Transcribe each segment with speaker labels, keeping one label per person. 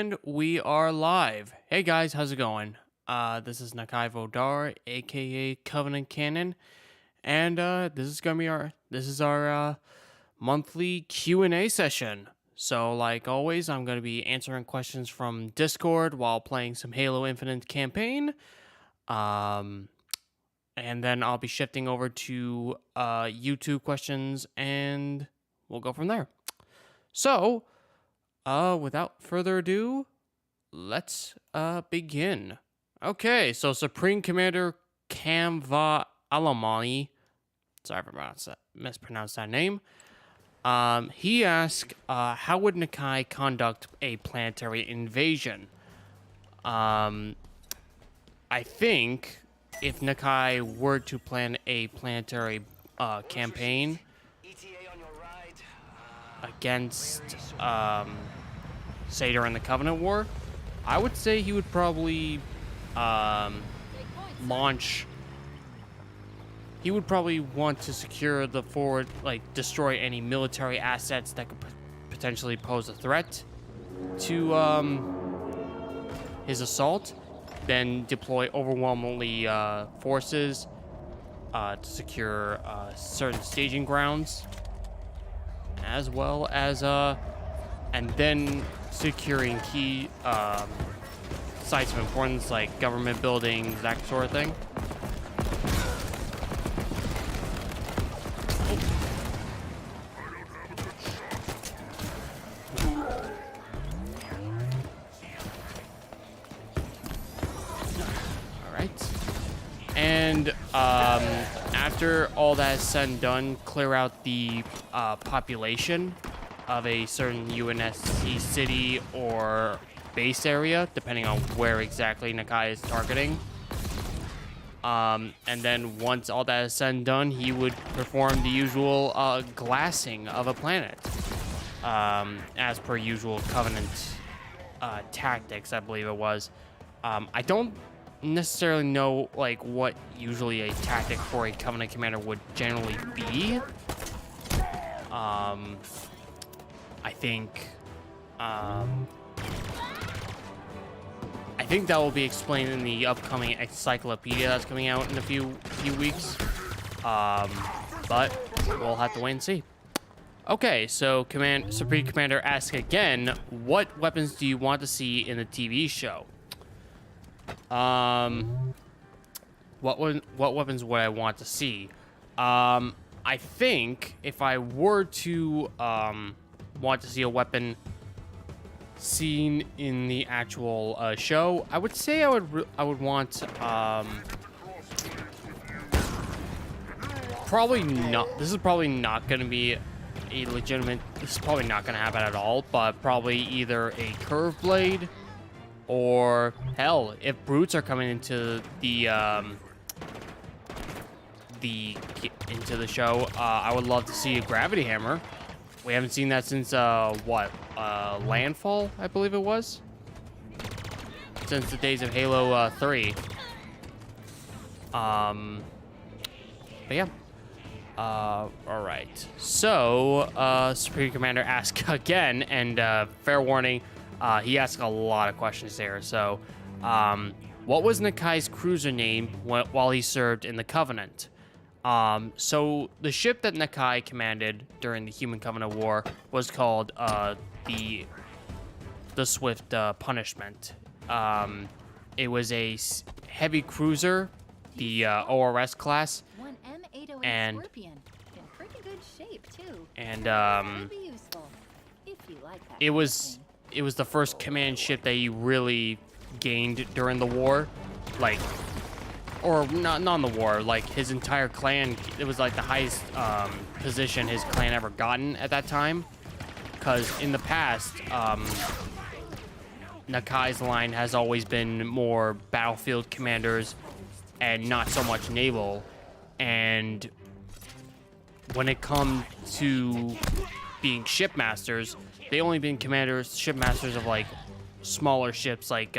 Speaker 1: And we are live. Hey guys, how's it going? This is Nakai Vodar, aka Covenant Canon, and this is our monthly Q&A session. So like always, I'm going to be answering questions from Discord while playing some Halo Infinite campaign. And then I'll be shifting over to YouTube questions and we'll go from there. So, without further ado, let's begin. Okay, so Supreme Commander Kamva Alamani, sorry if I mispronounced that name. He asked, how would Nikai conduct a planetary invasion? I think if Nikai were to plan a planetary campaign against, say during the Covenant War, I would say he would probably he would probably want to secure the forward, like destroy any military assets that could potentially pose a threat to his assault, then deploy overwhelmingly forces to secure certain staging grounds, as well as and then securing key sites of importance like government buildings, that sort of thing. All right. And after all that is said and done, clear out the population of a certain UNSC city or base area, depending on where exactly Nakai is targeting. And then once all that is said and done, he would perform the usual glassing of a planet, as per usual Covenant tactics, I believe it was. I don't necessarily know like what usually a tactic for a Covenant commander would generally be. I think that will be explained in the upcoming encyclopedia that's coming out in a few weeks. But we'll have to wait and see. Okay, so Supreme Commander asks again, what weapons do you want to see in the TV show? What weapons would I want to see? I think if I were to want to see a weapon seen in the actual show, I would say I would want probably not. This is probably not going to be a legitimate. This is probably not going to happen at all. But probably either a curved blade, or hell, if brutes are coming into the show, I would love to see a gravity hammer. We haven't seen that since Landfall, I believe it was. Since the days of Halo 3. But yeah. All right. So, Supreme Commander asks again, and fair warning, he asked a lot of questions there. So, what was Nakai's cruiser name while he served in the Covenant? So the ship that Nakai commanded during the Human Covenant War was called the Swift Punishment. It was a heavy cruiser, the ORS class, and
Speaker 2: Scorpion. In pretty good shape too.
Speaker 1: And
Speaker 2: Could be useful if you like that
Speaker 1: it was the first command ship that he really gained during the war, like. Or not in the war, like his entire clan, it was like the highest position his clan ever gotten at that time. Because in the past, Nakai's line has always been more battlefield commanders and not so much naval. And when it comes to being shipmasters, they only been shipmasters of like smaller ships like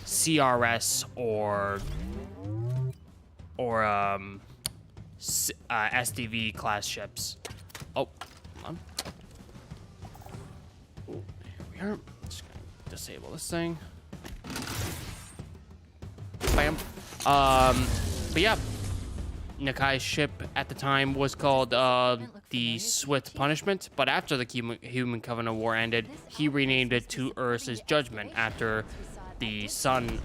Speaker 1: CRS or SDV class ships. Oh, hold on. Here we are. Just gonna disable this thing. Bam. But yeah, Nakai's ship at the time was called the Swift Punishment, but after the Human Covenant War ended, he renamed it to Urus's Judgment after the sun,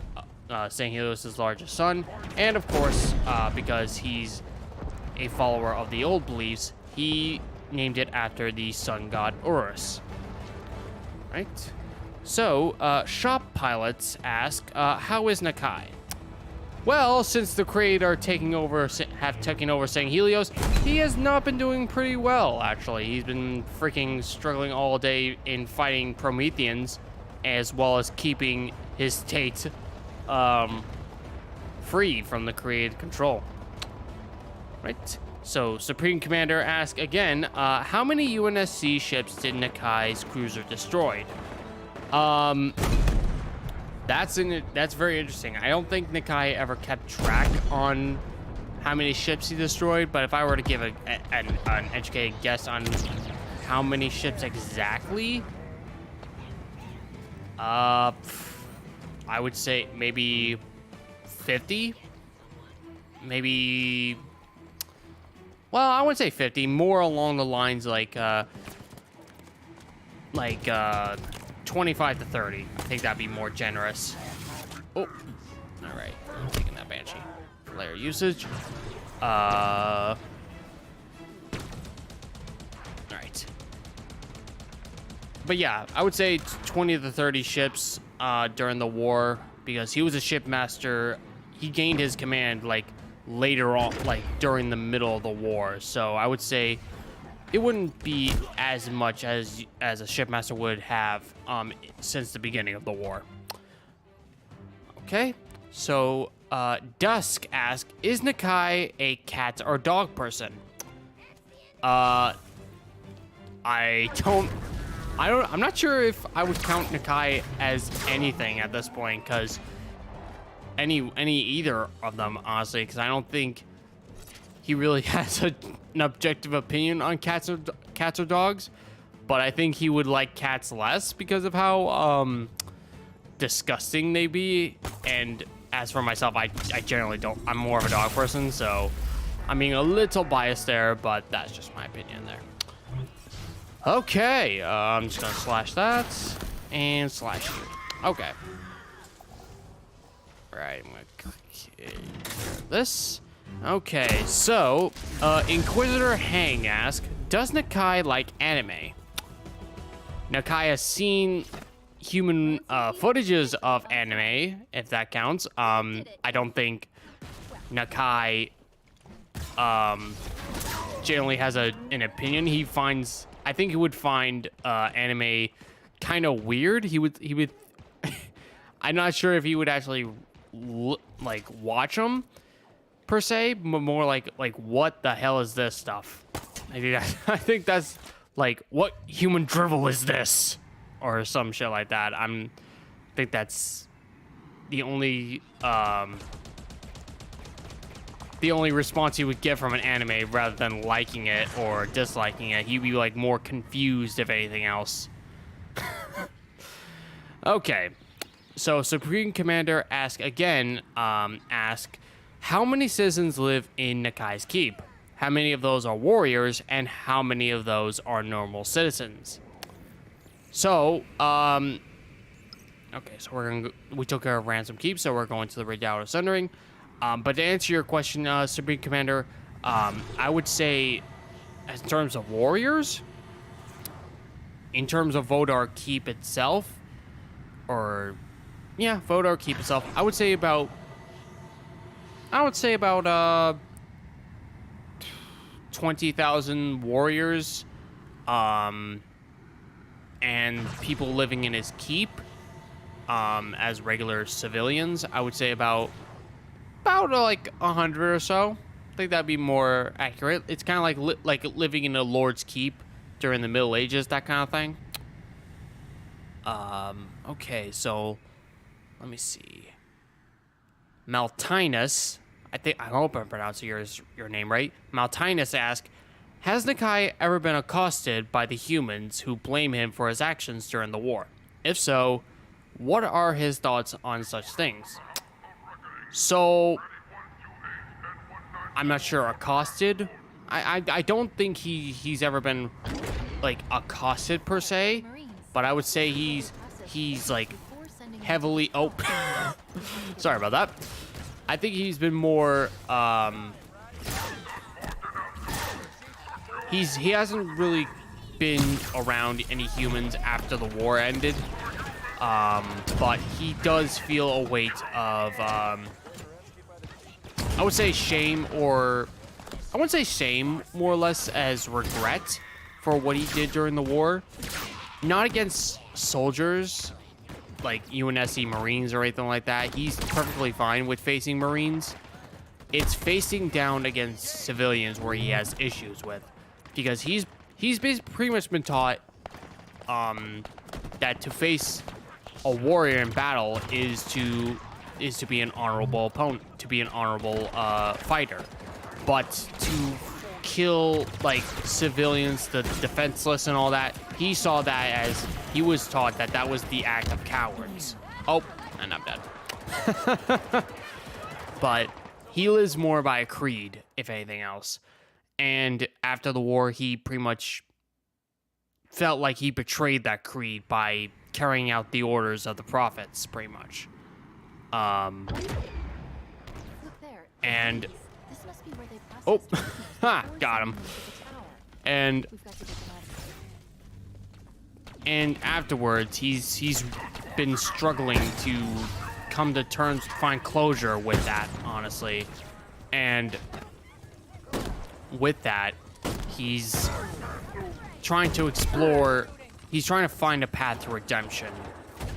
Speaker 1: St. Helios' largest sun, and of course, because he's a follower of the old beliefs, he named it after the sun god Urus. Right? So, shop pilots ask, how is Nakai? Well, since the creator have taken over St. Helios, he has not been doing pretty well, actually. He's been freaking struggling all day in fighting Prometheans, as well as keeping his state free from the created control. Right? So, Supreme Commander asks again, how many UNSC ships did Nakai's cruiser destroy? That's very interesting. I don't think Nakai ever kept track on how many ships he destroyed, but if I were to give an educated guess on how many ships exactly, I would say maybe 50. Maybe, well, I wouldn't say 50. More along the lines like 25 to 30. I think that'd be more generous. Oh, all right. I'm taking that Banshee. Player usage. All right. But yeah, I would say 20 to 30 ships during the war, because he was a shipmaster. He gained his command like later on, like during the middle of the war. So I would say it wouldn't be as much as a shipmaster would have since the beginning of the war. Okay, so Dusk asks, is Nakai a cat or dog person? I'm not sure if I would count Nakai as anything at this point, because either of them, honestly, because I don't think he really has an objective opinion on cats or dogs, but I think he would like cats less because of how disgusting they be. And as for myself, I generally don't. I'm more of a dog person, so I'm being a little biased there, but that's just my opinion there. Okay, I'm just gonna slash that and slash you. Okay. All right, I'm gonna click this. Okay, so, Inquisitor Hang asks, does Nakai like anime? Nakai has seen human footages of anime, if that counts. I don't think Nakai generally has an opinion. I think he would find anime kind of weird. He would I'm not sure if he would actually like watch them per se, but more like what the hell is this stuff? I think that's like, what human drivel is this, or some shit like that. I think that's the only response he would get from an anime, rather than liking it or disliking it. He'd be like more confused, if anything else. Okay, so Supreme Commander asks again, how many citizens live in Nakai's keep? How many of those are warriors, and how many of those are normal citizens? So, okay, so we took care of Ransom Keep, so we're going to the Redoubt of Sundering. But to answer your question, Supreme Commander, I would say, in terms of warriors, in terms of Vodar Keep itself, Vodar Keep itself, I would say about 20,000 warriors, and people living in his keep, as regular civilians. I would say about like 100 or so. I think that'd be more accurate. It's kind of like living in a lord's keep during the Middle Ages, that kind of thing. Okay, so let me see. Maltinus, I hope I'm pronouncing your name right. Maltinus asks, has Nakai ever been accosted by the humans who blame him for his actions during the war? If so, What are his thoughts on such things? So, I'm not sure. Accosted? I don't think he's ever been, like, accosted per se, but I would say he's like heavily. Oh, sorry about that. I think he's been more. He hasn't really been around any humans after the war ended, but he does feel a weight of, I would say shame, or I wouldn't say shame, more or less as regret for what he did during the war. Not against soldiers, like UNSC Marines or anything like that. He's perfectly fine with facing Marines. It's facing down against civilians where he has issues with. Because he's pretty much been taught that to face a warrior in battle is to be an honorable opponent, to be an honorable fighter. But to kill like civilians, the defenseless and all that, he saw that as, he was taught that that was the act of cowards. Oh, and I'm dead. But he lives more by a creed, if anything else. And after the war, he pretty much felt like he betrayed that creed by carrying out the orders of the prophets, pretty much. And oh, ha, got him. And afterwards, he's been struggling to come to terms, find closure with that, honestly. And with that, he's trying to explore, he's trying to find a path to redemption,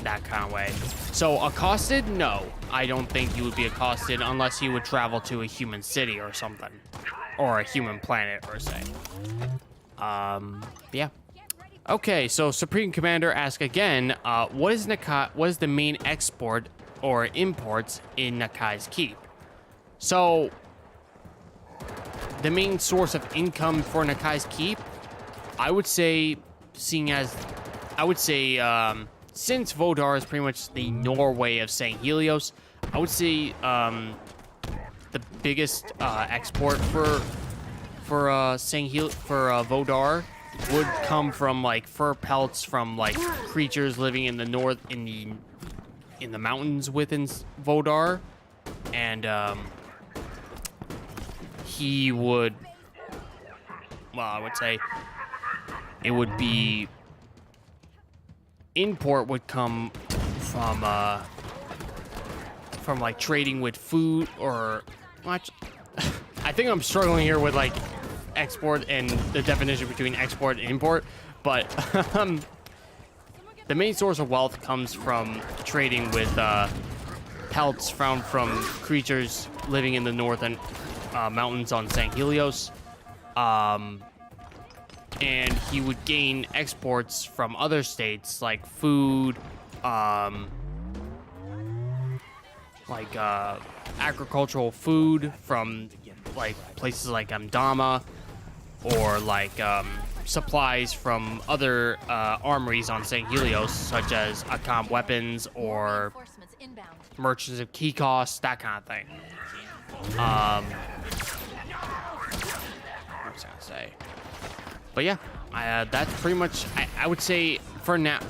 Speaker 1: that kind of way. So accosted? No, I don't think he would be accosted unless he would travel to a human city or something, or a human planet per se. Yeah. Okay, so Supreme Commander asks again, what is the main export or imports in Nakai's keep? So the main source of income for Nakai's keep, I would say, since Vodar is pretty much the Norway of St. Helios, I would say the biggest export for Vodar would come from like fur pelts from like creatures living in the north, in the mountains within Vodar, and he would, well, I would say it would be, import would come from like trading with food, or what? I think I'm struggling here with like export and the definition between export and import, but the main source of wealth comes from trading with pelts found from creatures living in the northern mountains on St. Helios, and he would gain exports from other states like food, like agricultural food from like places like Amdama, or like supplies from other armories on St. Helios, such as Akam weapons or merchants of key costs, that kind of thing. What was I gonna say? But yeah, that's pretty much. I would say for now.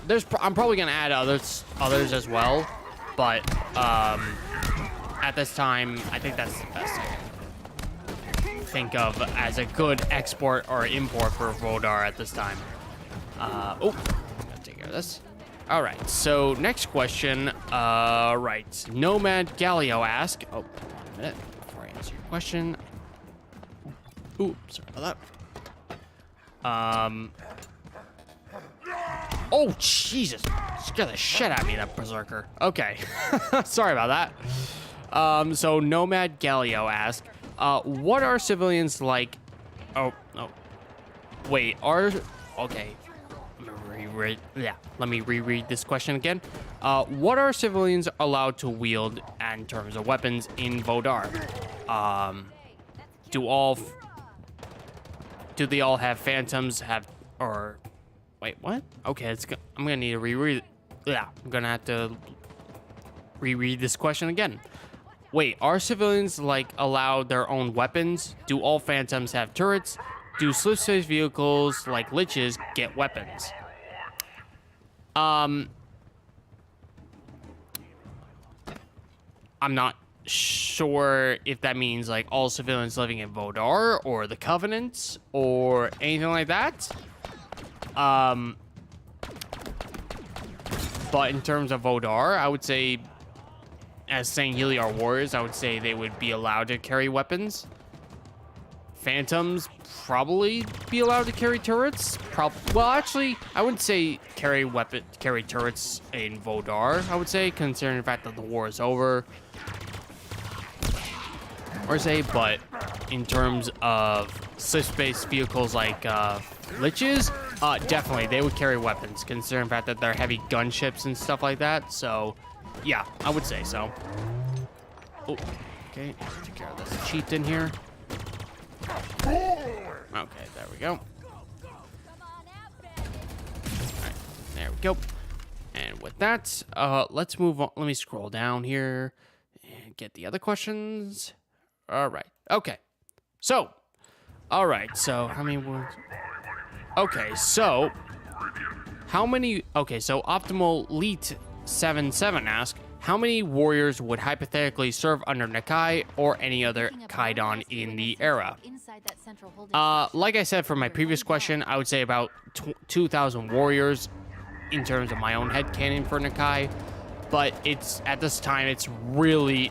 Speaker 1: I'm probably gonna add others as well, but at this time, I think that's the best I can think of as a good export or import for Vodar at this time. Oh, I'm gonna take care of this. All right. So next question. Right. Nomad Galio asks. Oh, 1 minute before I answer your question. Ooh, sorry about that. Oh, Jesus. Scared the shit out of me, that berserker. Okay. Sorry about that. So Nomad Galio asks, what are civilians like? Oh, wait, okay. Let me reread this question again. What are civilians allowed to wield in terms of weapons in Vodar? Do they all have phantoms? Wait, what? Okay, I'm gonna need to reread Yeah, I'm gonna have to reread this question again. Wait, are civilians like allowed their own weapons? Do all phantoms have turrets? Do slip-space vehicles like liches get weapons? I'm not sure if that means like all civilians living in Vodar or the Covenant or anything like that. But in terms of Vodar, I would say, as saying Healy are warriors, I would say they would be allowed to carry weapons. Phantoms probably be allowed to carry turrets. Well, actually, I wouldn't say carry turrets in Vodar. I would say, considering the fact that the war is over, but in terms of slip-space vehicles like liches, definitely they would carry weapons, considering the fact that they're heavy gunships and stuff like that. So, yeah, I would say so. Oh, okay, take care of this chieftain here. Okay, there we go. Alright, there we go. And with that, let's move on. Let me scroll down here and get the other questions. All right. Okay. So, all right. So, how many words? Okay. So, how many? Okay. So, Optimal Elite 77 asks, how many warriors would hypothetically serve under Nakai or any other Kaidan in the era? Like I said for my previous question, I would say about 2,000 warriors in terms of my own headcanon for Nakai. But it's at this time, it's really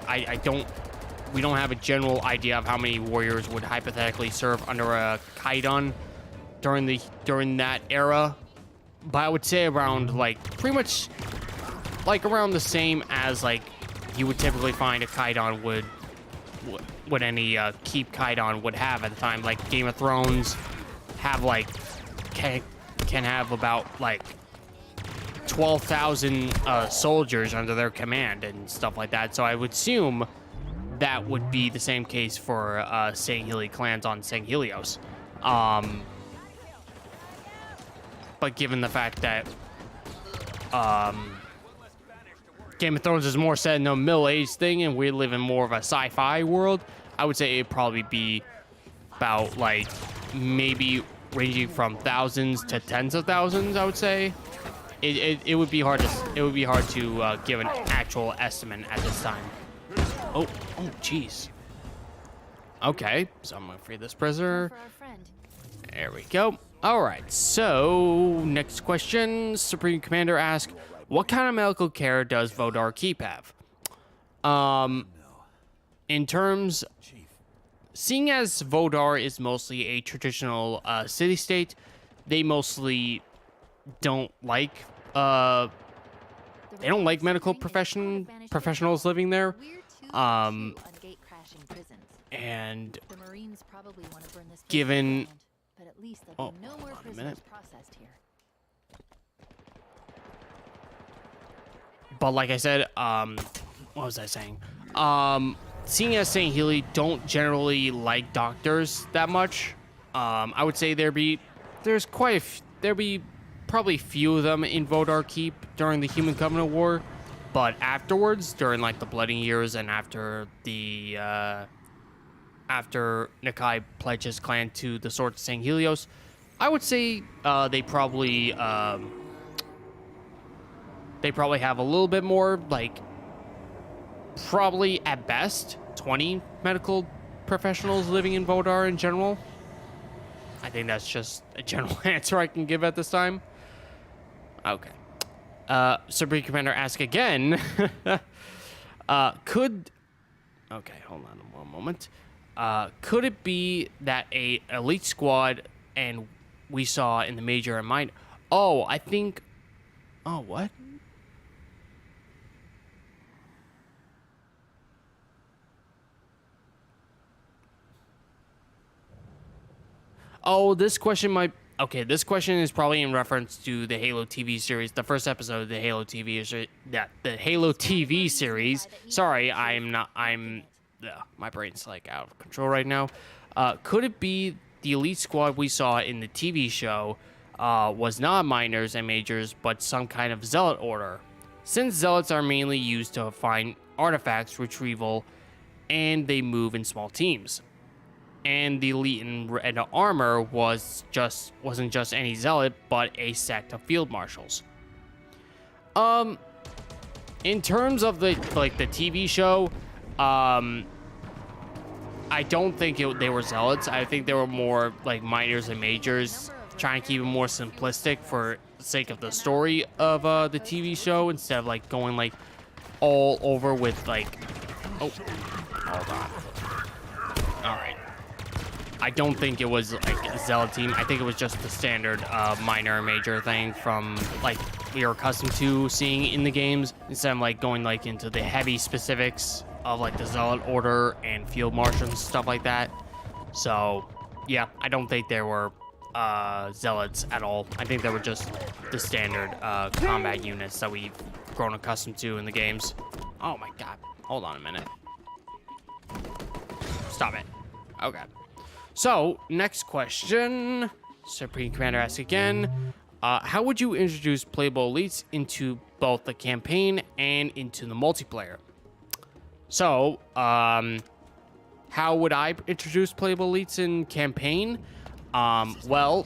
Speaker 1: we don't have a general idea of how many warriors would hypothetically serve under a Kaidan during that era. But I would say around like pretty much like around the same as like you would typically find a Kaidan would any keep Kaidan would have at the time. Like Game of Thrones have like can have about like 12,000 soldiers under their command and stuff like that. So I would assume that would be the same case for Sang Healy clans on Sang Helios. But given the fact that Game of Thrones is more set in a middle-age thing and we live in more of a sci-fi world, I would say it'd probably be about like maybe ranging from thousands to tens of thousands. I would say it would be hard to give an actual estimate at this time. Oh, jeez. Okay, so I'm gonna free this prisoner. There we go. All right, so next question. Supreme Commander asks, what kind of medical care does Vodar Keep have? In terms, seeing as Vodar is mostly a traditional city-state, they mostly don't like medical professionals living there. And given, oh, hold on a minute. But like I said, what was I saying? Seeing as St. Healy don't generally like doctors that much, I would say there'd be probably few of them in Vodar Keep during the Human Covenant War, but afterwards, during like the Bloody Years and after the after Nakai pledged his clan to the Sword of St. Helios, I would say they probably have a little bit more, like probably at best 20 medical professionals living in Vodar in general. I think that's just a general answer I can give at this time. Okay. Supreme Commander asks again. Okay, hold on one moment. Could it be that a elite squad and we saw in the major and minor? Oh, I think. Oh, what? Oh, this question might. Okay, this question is probably in reference to the Halo TV series, the first episode of the Halo TV series. Yeah, the Halo TV series. Sorry, my brain's like out of control right now. Could it be the elite squad we saw in the TV show was not minors and majors, but some kind of zealot order? since zealots are mainly used to find artifacts retrieval and they move in small teams. And the elite in red armor wasn't just any zealot, but a sect of field marshals. In terms of the TV show, I don't think they were zealots. I think they were more like minors and majors, trying to keep it more simplistic for the sake of the story of the TV show, instead of like going like all over with like, oh, hold on. All right. I don't think it was like a zealot team. I think it was just the standard minor and major thing from like we were accustomed to seeing in the games, instead of like going like into the heavy specifics of like the zealot order and field marshals and stuff like that. So yeah, I don't think there were zealots at all. I think they were just the standard combat units that we've grown accustomed to in the games. Oh my god, hold on a minute. Stop it. Okay. So, next question. Supreme Commander asks again, how would you introduce playable elites into both the campaign and into the multiplayer? So, how would I introduce playable elites in campaign? Well,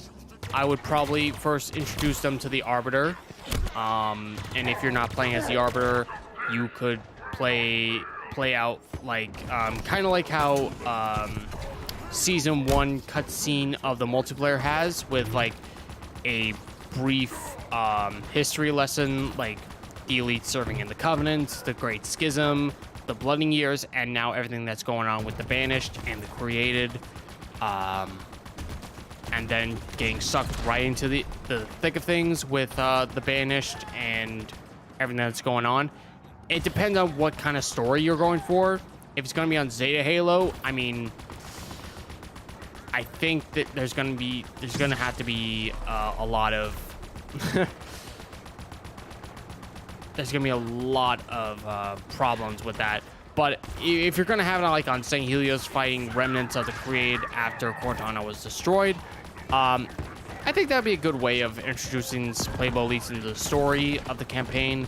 Speaker 1: I would probably first introduce them to the Arbiter. And if you're not playing as the Arbiter, you could play out like, kind of like how, Season 1 cutscene of the multiplayer has, with like a brief history lesson, like the elite serving in the Covenant, the Great Schism, the Blooding Years, and now everything that's going on with the Banished and the Created, and then getting sucked right into the thick of things with the Banished and everything that's going on. It depends on what kind of story you're going for. If it's going to be on Zeta Halo, I mean, I think that there's going to have to be a lot of there's going to be a lot of problems with that. But if you're going to have it like on St. Helios fighting remnants of the Created after Cortana was destroyed, I think that'd be a good way of introducing playable elites into the story of the campaign.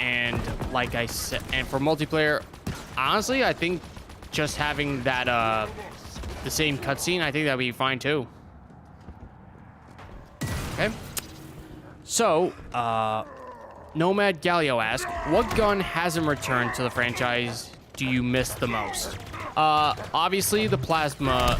Speaker 1: And like I said, and for multiplayer, honestly, I think just having that the same cutscene, I think that'd be fine too. Okay. So, Nomad Galio asks, what gun hasn't returned to the franchise do you miss the most? Obviously the plasma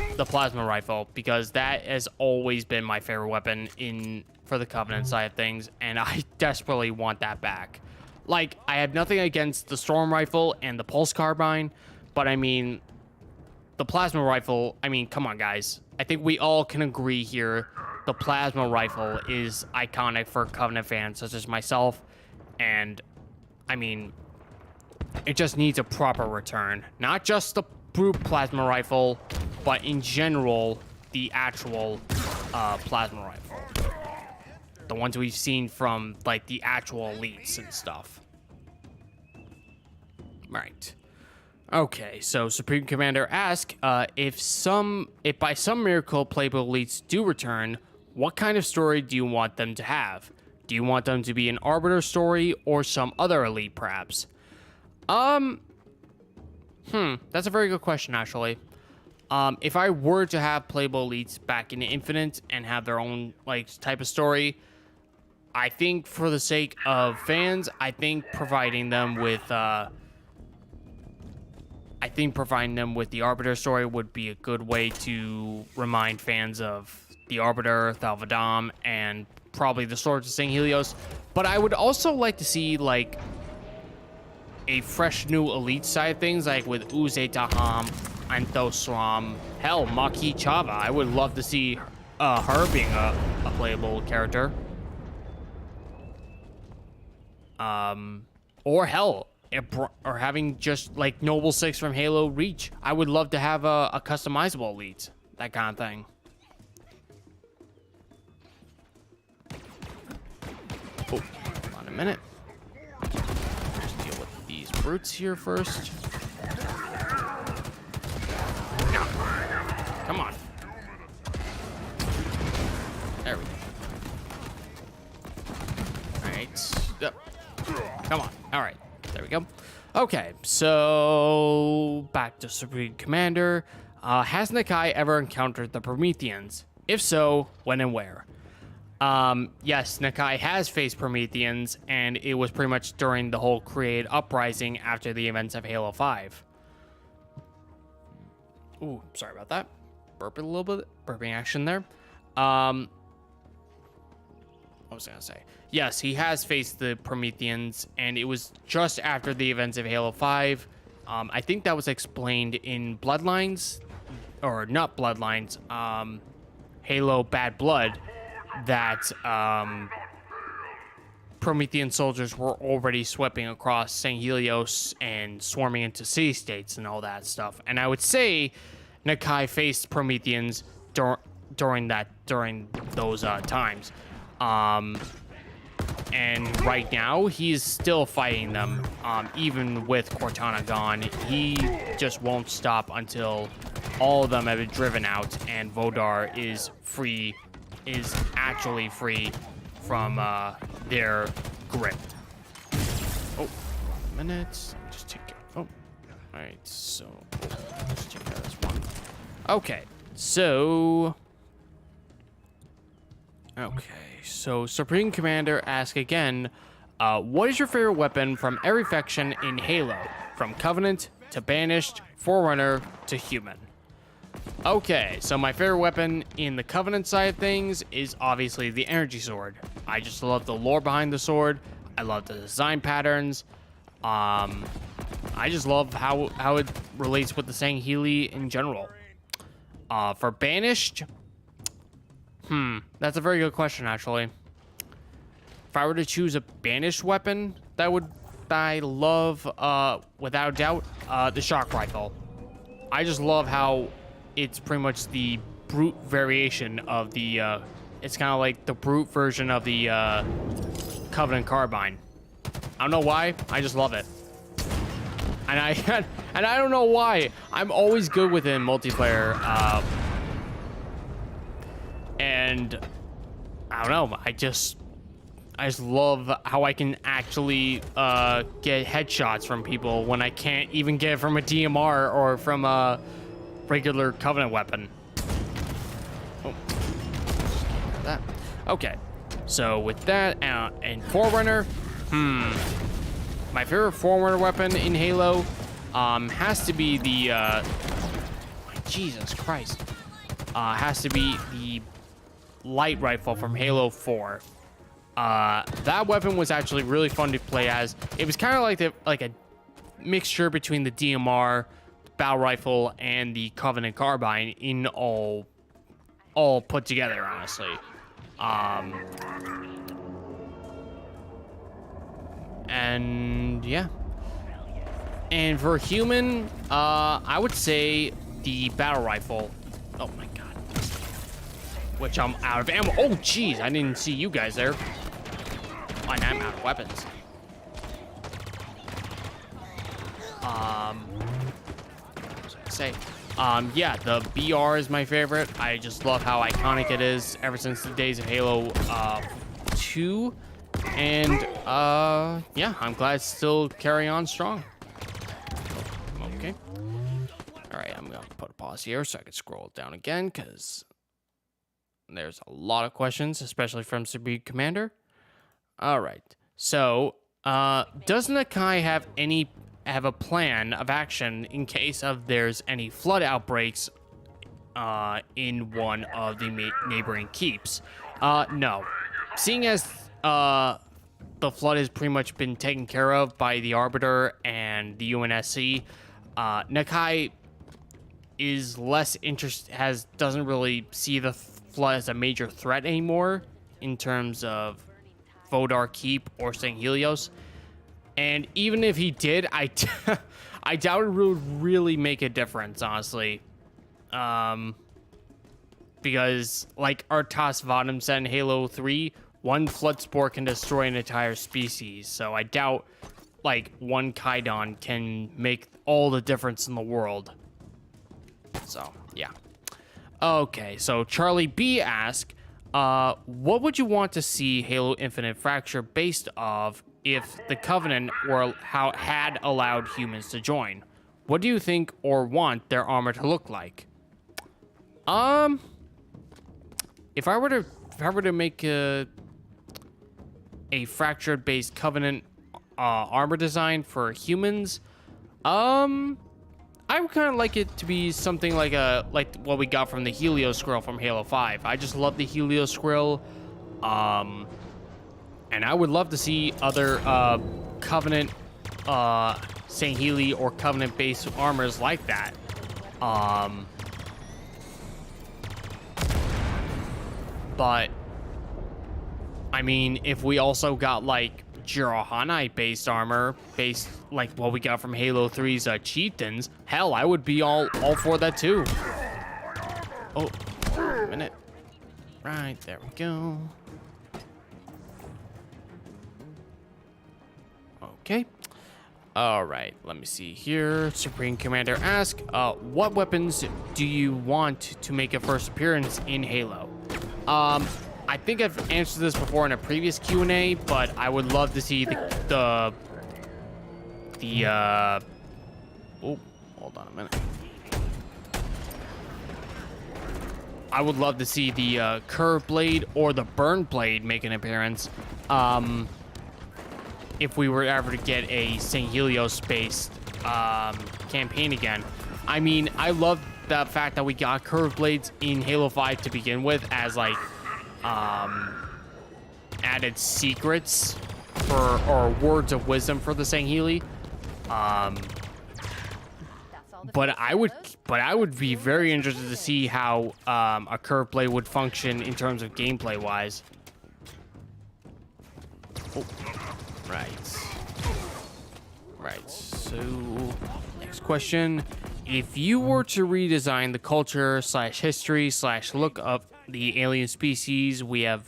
Speaker 1: rifle, because that has always been my favorite weapon for the Covenant side of things, and I desperately want that back. Like, I have nothing against the storm rifle and the pulse carbine, but I mean, the plasma rifle, I mean, come on, guys. I think we all can agree here, the plasma rifle is iconic for Covenant fans such as myself, and, I mean, it just needs a proper return. Not just the brute plasma rifle, but in general, the actual plasma rifle. The ones we've seen from, like, the actual elites and stuff. Right. Okay, so Supreme Commander asks, if by some miracle playable elites do return, what kind of story do you want them to have? Do you want them to be an Arbiter story or some other elite, perhaps? That's a very good question, actually. If I were to have playable elites back in Infinite and have their own, like, type of story, I think for the sake of fans, I think providing them with the Arbiter story would be a good way to remind fans of the Arbiter, Thalvadam, and probably the Swords of St. Helios. But I would also like to see, like, a fresh new elite side of things, like with Uze Taham, Anthoslam, hell, Maki Chava. I would love to see her being a playable character. Or hell, or having just like Noble 6 from Halo Reach. I would love to have a customizable elite, that kind of thing. Oh, hold on a minute. Just deal with these brutes here first. No. Come on. There we go. Alright. Yep. go. Okay, so back to Supreme Commander. Has Nakai ever encountered the Prometheans? If so, when and where? Yes, Nakai has faced Prometheans, and it was pretty much during the whole Create Uprising after the events of Halo 5. Ooh, sorry about that. Burping a little bit. Burping action there. What was I gonna say? Yes, he has faced the Prometheans, and it was just after the events of Halo 5. I think that was explained in Bloodlines, or not Bloodlines, Halo Bad Blood, that Promethean soldiers were already sweeping across St. Helios and swarming into city-states and all that stuff. And I would say Nakai faced Prometheans during those times. And right now, he's still fighting them, even with Cortana gone. He just won't stop until all of them have been driven out and Vodar is actually free from their grip. Oh, 1 minute. Just take it. Oh, all right. So, just take care of this one. Okay, so... So Supreme Commander asks again, what is your favorite weapon from every faction in Halo? From Covenant to Banished, Forerunner to Human. Okay, so my favorite weapon in the Covenant side of things is obviously the Energy Sword. I just love the lore behind the sword. I love the design patterns. I just love how it relates with the saying Healy in general. For Banished... that's a very good question, actually. If I were to choose a banished weapon, I love, without doubt, the shock rifle. I just love how it's pretty much the brute variation of the, it's kind of like the brute version of the, Covenant carbine. I don't know why, I just love it. And I don't know why. I'm always good within multiplayer, and I don't know, I just love how I can actually get headshots from people when I can't even get it from a DMR or from a regular Covenant weapon. Oh, that. Okay, so with that and Forerunner, my favorite Forerunner weapon in Halo has to be the Jesus Christ, has to be the light rifle from Halo 4. That weapon was actually really fun to play as. It was kind of like a mixture between the DMR, battle rifle, and the Covenant carbine in all put together, honestly. And yeah. And for Human, I would say the battle rifle. Oh my god. Which I'm out of ammo. Oh, jeez, I didn't see you guys there. And I'm out of weapons. What was I gonna say? Yeah, the BR is my favorite. I just love how iconic it is ever since the days of Halo 2. And yeah, I'm glad it's still carrying on strong. Okay. All right, I'm gonna put a pause here so I can scroll down again because there's a lot of questions, especially from Supreme Commander. All right. So, does Nakai have a plan of action in case of there's any flood outbreaks in one of the neighboring keeps? No. Seeing as the flood has pretty much been taken care of by the Arbiter and the UNSC, Nakai is less doesn't really see the flood as a major threat anymore in terms of Vodar Keep or St. Helios. And even if he did, I doubt it would really make a difference, honestly. Because, like Artas Vadam said in Halo 3, one flood spore can destroy an entire species. So I doubt, like, one Kaidon can make all the difference in the world. So, yeah. Okay, so Charlie B asked, what would you want to see Halo Infinite Fracture based off if the Covenant had allowed humans to join. What do you think or want their armor to look like? If I were to make a fractured based Covenant armor design for humans, I would kind of like it to be something like what we got from the Helios scroll from Halo 5. I just love the Helios scroll. And I would love to see other Covenant St. Healy or Covenant based armors like that. But I mean, if we also got like Jirohanite based armor, based like what we got from Halo 3's chieftains, hell, I would be all for that too. Oh, a minute. Right, there we go. Okay. All right, let me see here. Supreme Commander asks, what weapons do you want to make a first appearance in Halo? I think I've answered this before in a previous Q&A, but I would love to see oh, hold on a minute. I would love to see the curved blade or the burn blade make an appearance. If we were ever to get a St. Helios-based campaign again. I mean, I love the fact that we got curved blades in Halo 5 to begin with as like added secrets or words of wisdom for the St. Healy. But I would be very interested to see how a curved blade would function in terms of gameplay wise. Oh. Right, so next question. If you were to redesign the culture / history / look of the alien species we have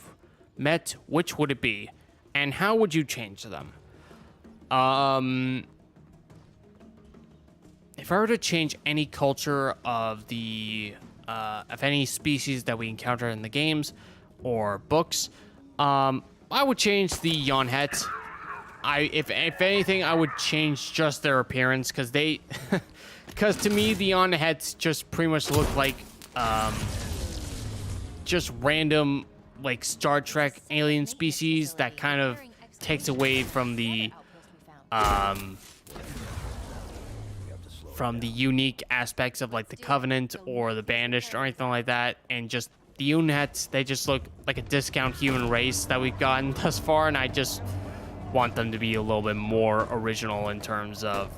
Speaker 1: met, which would it be? And how would you change them? If I were to change any culture of any species that we encounter in the games or books, I would change the Yonhet. If anything, I would change just their appearance because to me the Yonhets just pretty much look like just random like Star Trek alien species that kind of takes away from the unique aspects of like the Covenant or the Banished or anything like that, and just the Yonhets, they just look like a discount human race that we've gotten thus far, and I just want them to be a little bit more original in terms of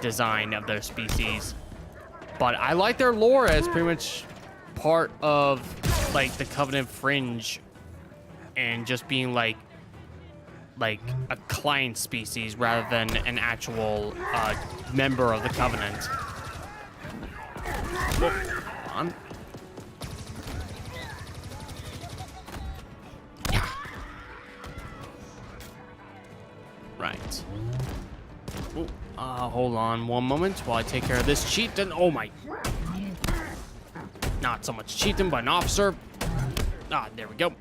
Speaker 1: design of their species. But I like their lore as pretty much part of like the Covenant fringe and just being like a client species rather than an actual member of the Covenant. Whoop, come on. Right. Ooh, hold on one moment while I take care of this chieftain. Oh my. Not so much chieftain, but an officer. There we go.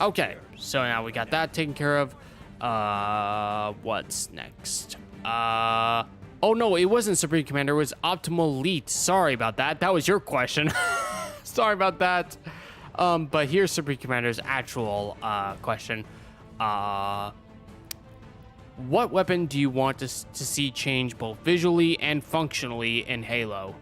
Speaker 1: Okay, so now we got that taken care of. What's next? Oh no, it wasn't Supreme Commander, it was Optimal Elite. Sorry about that. That was your question. Sorry about that. But here's Supreme Commander's actual question. What weapon do you want to see change both visually and functionally in Halo?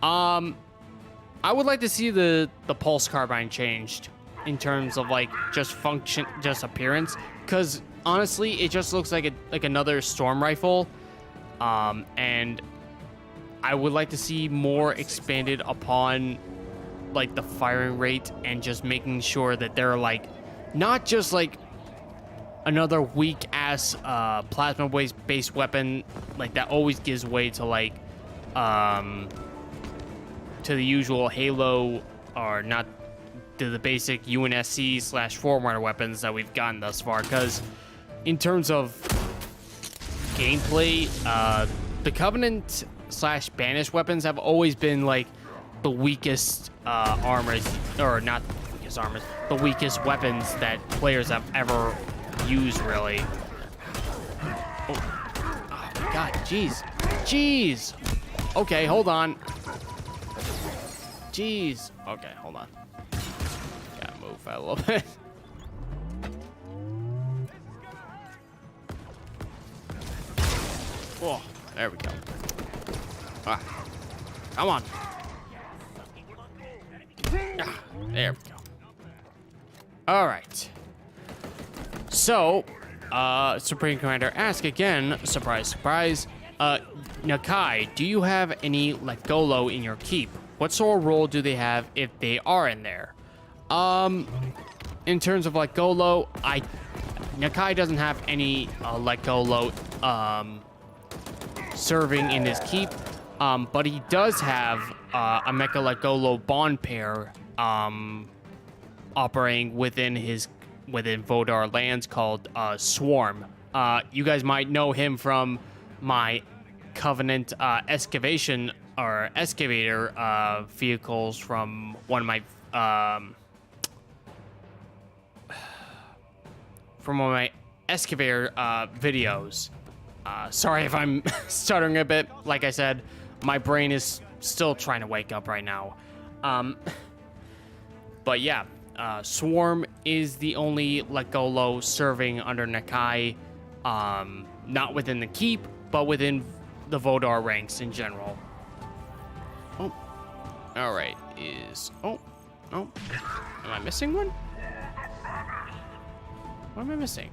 Speaker 1: I would like to see the pulse carbine changed in terms of like just function, just appearance, because honestly, it just looks like another storm rifle, and I would like to see more expanded upon like the firing rate and just making sure that they're like not just like another weak ass plasma based weapon like that always gives way to like to the usual Halo or not to the basic UNSC / Forerunner weapons that we've gotten thus far. Because in terms of gameplay, the Covenant / Banished weapons have always been like the weakest armors, or not the weakest armors, the weakest weapons that players have ever used, really. my god, jeez. Jeez. Okay, hold on. Jeez. Okay, hold on. Gotta move a little bit. Oh, there we go. Ah, come on. Ah, there we go. All right. So, Supreme Commander asks again, surprise, surprise, Nakai, do you have any Legolo in your keep? What sort of role do they have if they are in there? In terms of Legolo, Nakai doesn't have any Legolo serving in his keep, but he does have a Mecha Legolo bond pair operating within Vodar lands called Swarm. You guys might know him from my Covenant excavator vehicles from one of my excavator videos. Sorry if I'm stuttering a bit. Like I said, my brain is still trying to wake up right now. But yeah, Swarm is the only Legolo serving under Nakai, not within the keep, but within the Vodar ranks in general. Oh, all right. Oh, am I missing one? What am I missing?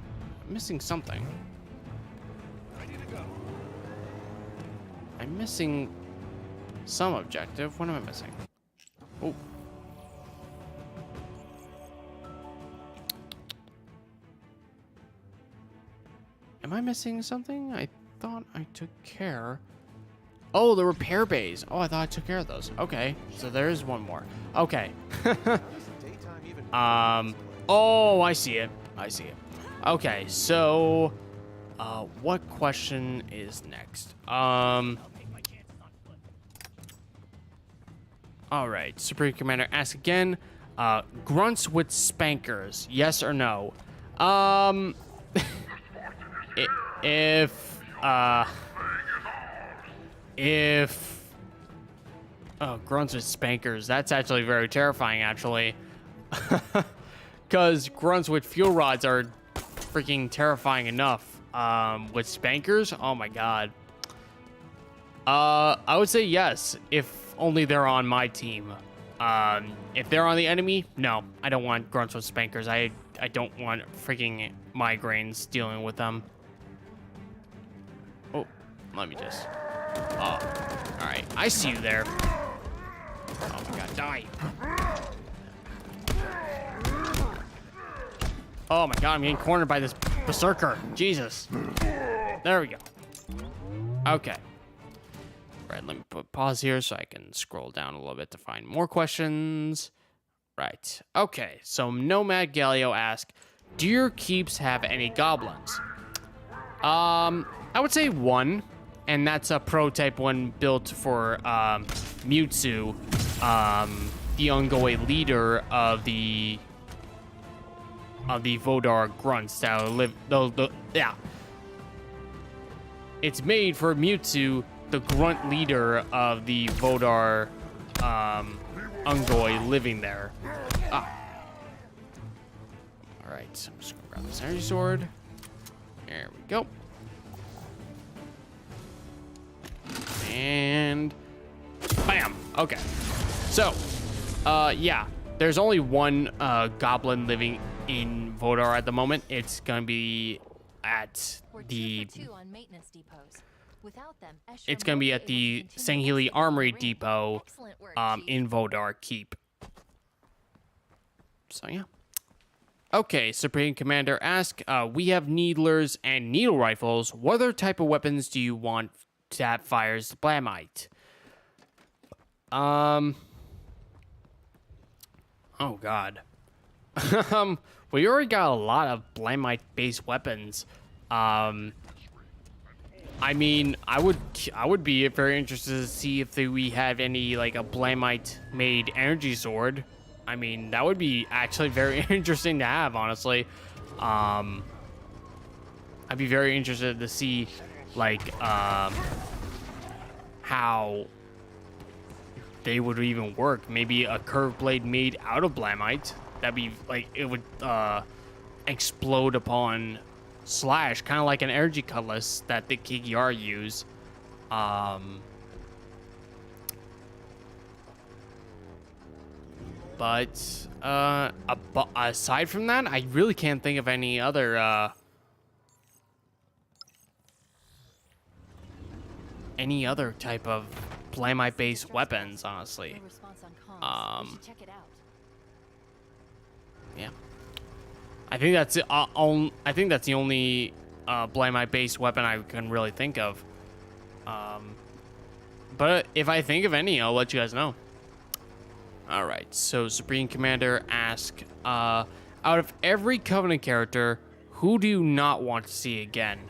Speaker 1: I'm missing something. I'm missing some objective. What am I missing? Oh. Am I missing something? I thought I took care. Oh, the repair bays. Oh, I thought I took care of those. Okay, so there is one more. Okay. Oh, I see it. Okay, so what question is next? All right, Supreme Commander asks again. Grunts with spankers, yes or no? If grunts with spankers, that's actually very terrifying, actually. Because grunts with fuel rods are freaking terrifying enough. With spankers, oh my god. I would say yes, if only they're on my team. If they're on the enemy, no, I don't want grunts with spankers. I don't want freaking migraines dealing with them. Oh, let me just. Oh, all right, I see you there. Oh my god, die. Oh my god, I'm getting cornered by this berserker. Jesus. There we go. Okay. Right, let me put pause here so I can scroll down a little bit to find more questions. Right. Okay, so Nomad Galio asks, do your keeps have any goblins? I would say one, and that's a prototype one built for Mewtwo, the Ungoi leader of the Vodar grunts that will live. Yeah, it's made for Mewtwo, the grunt leader of the Vodar Ungoi living there. Ah. All right, so I'm just gonna grab this energy sword. There we go. And bam. Okay. So, yeah, there's only one goblin living in Vodar at the moment. It's gonna be at the. It's gonna be at the Healy Armory Depot, in Vodar Keep. So yeah. Okay, Supreme Commander asks, we have needlers and needle rifles. What other type of weapons do you want that fires the Blamite? Oh god. We already got a lot of Blamite-based weapons. I mean, I would be very interested to see if we have any, like, a Blamite-made energy sword. I mean, that would be actually very interesting to have, honestly. I'd be very interested to see like how they would even work. Maybe a curved blade made out of blamite. That'd be like, it would explode upon slash, kind of like an energy cutlass that the Kigyar use. But aside from that, I really can't think of any other type of blamite-based weapons, honestly.
Speaker 2: No response on comms. We should check it out.
Speaker 1: Yeah, I think that's it. I think that's the only blamite-based weapon I can really think of. But if I think of any, I'll let you guys know. All right, so Supreme Commander asks, out of every Covenant character, who do you not want to see again?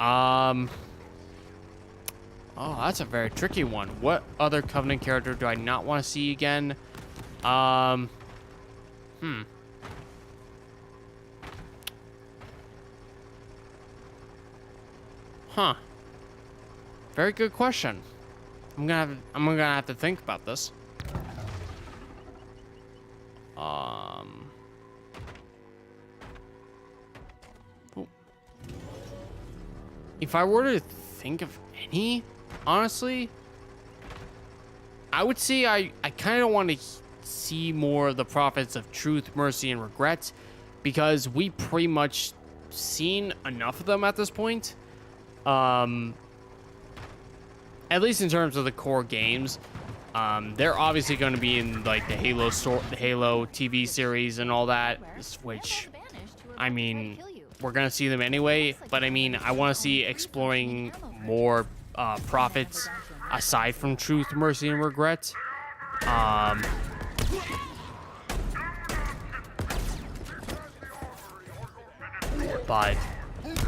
Speaker 1: Oh, that's a very tricky one. What other Covenant character do I not want to see again? Huh. Very good question. I'm gonna have to think about this. Oh. If I were to think of any, honestly, I would say I kind of want to see more of the prophets of truth, mercy, and regret, because we pretty much seen enough of them at this point. At least in terms of the core games. They're obviously going to be in like the Halo TV series and all that, which, I mean, we're going to see them anyway, but I mean, I want to see exploring more prophets aside from truth, mercy, and regret. But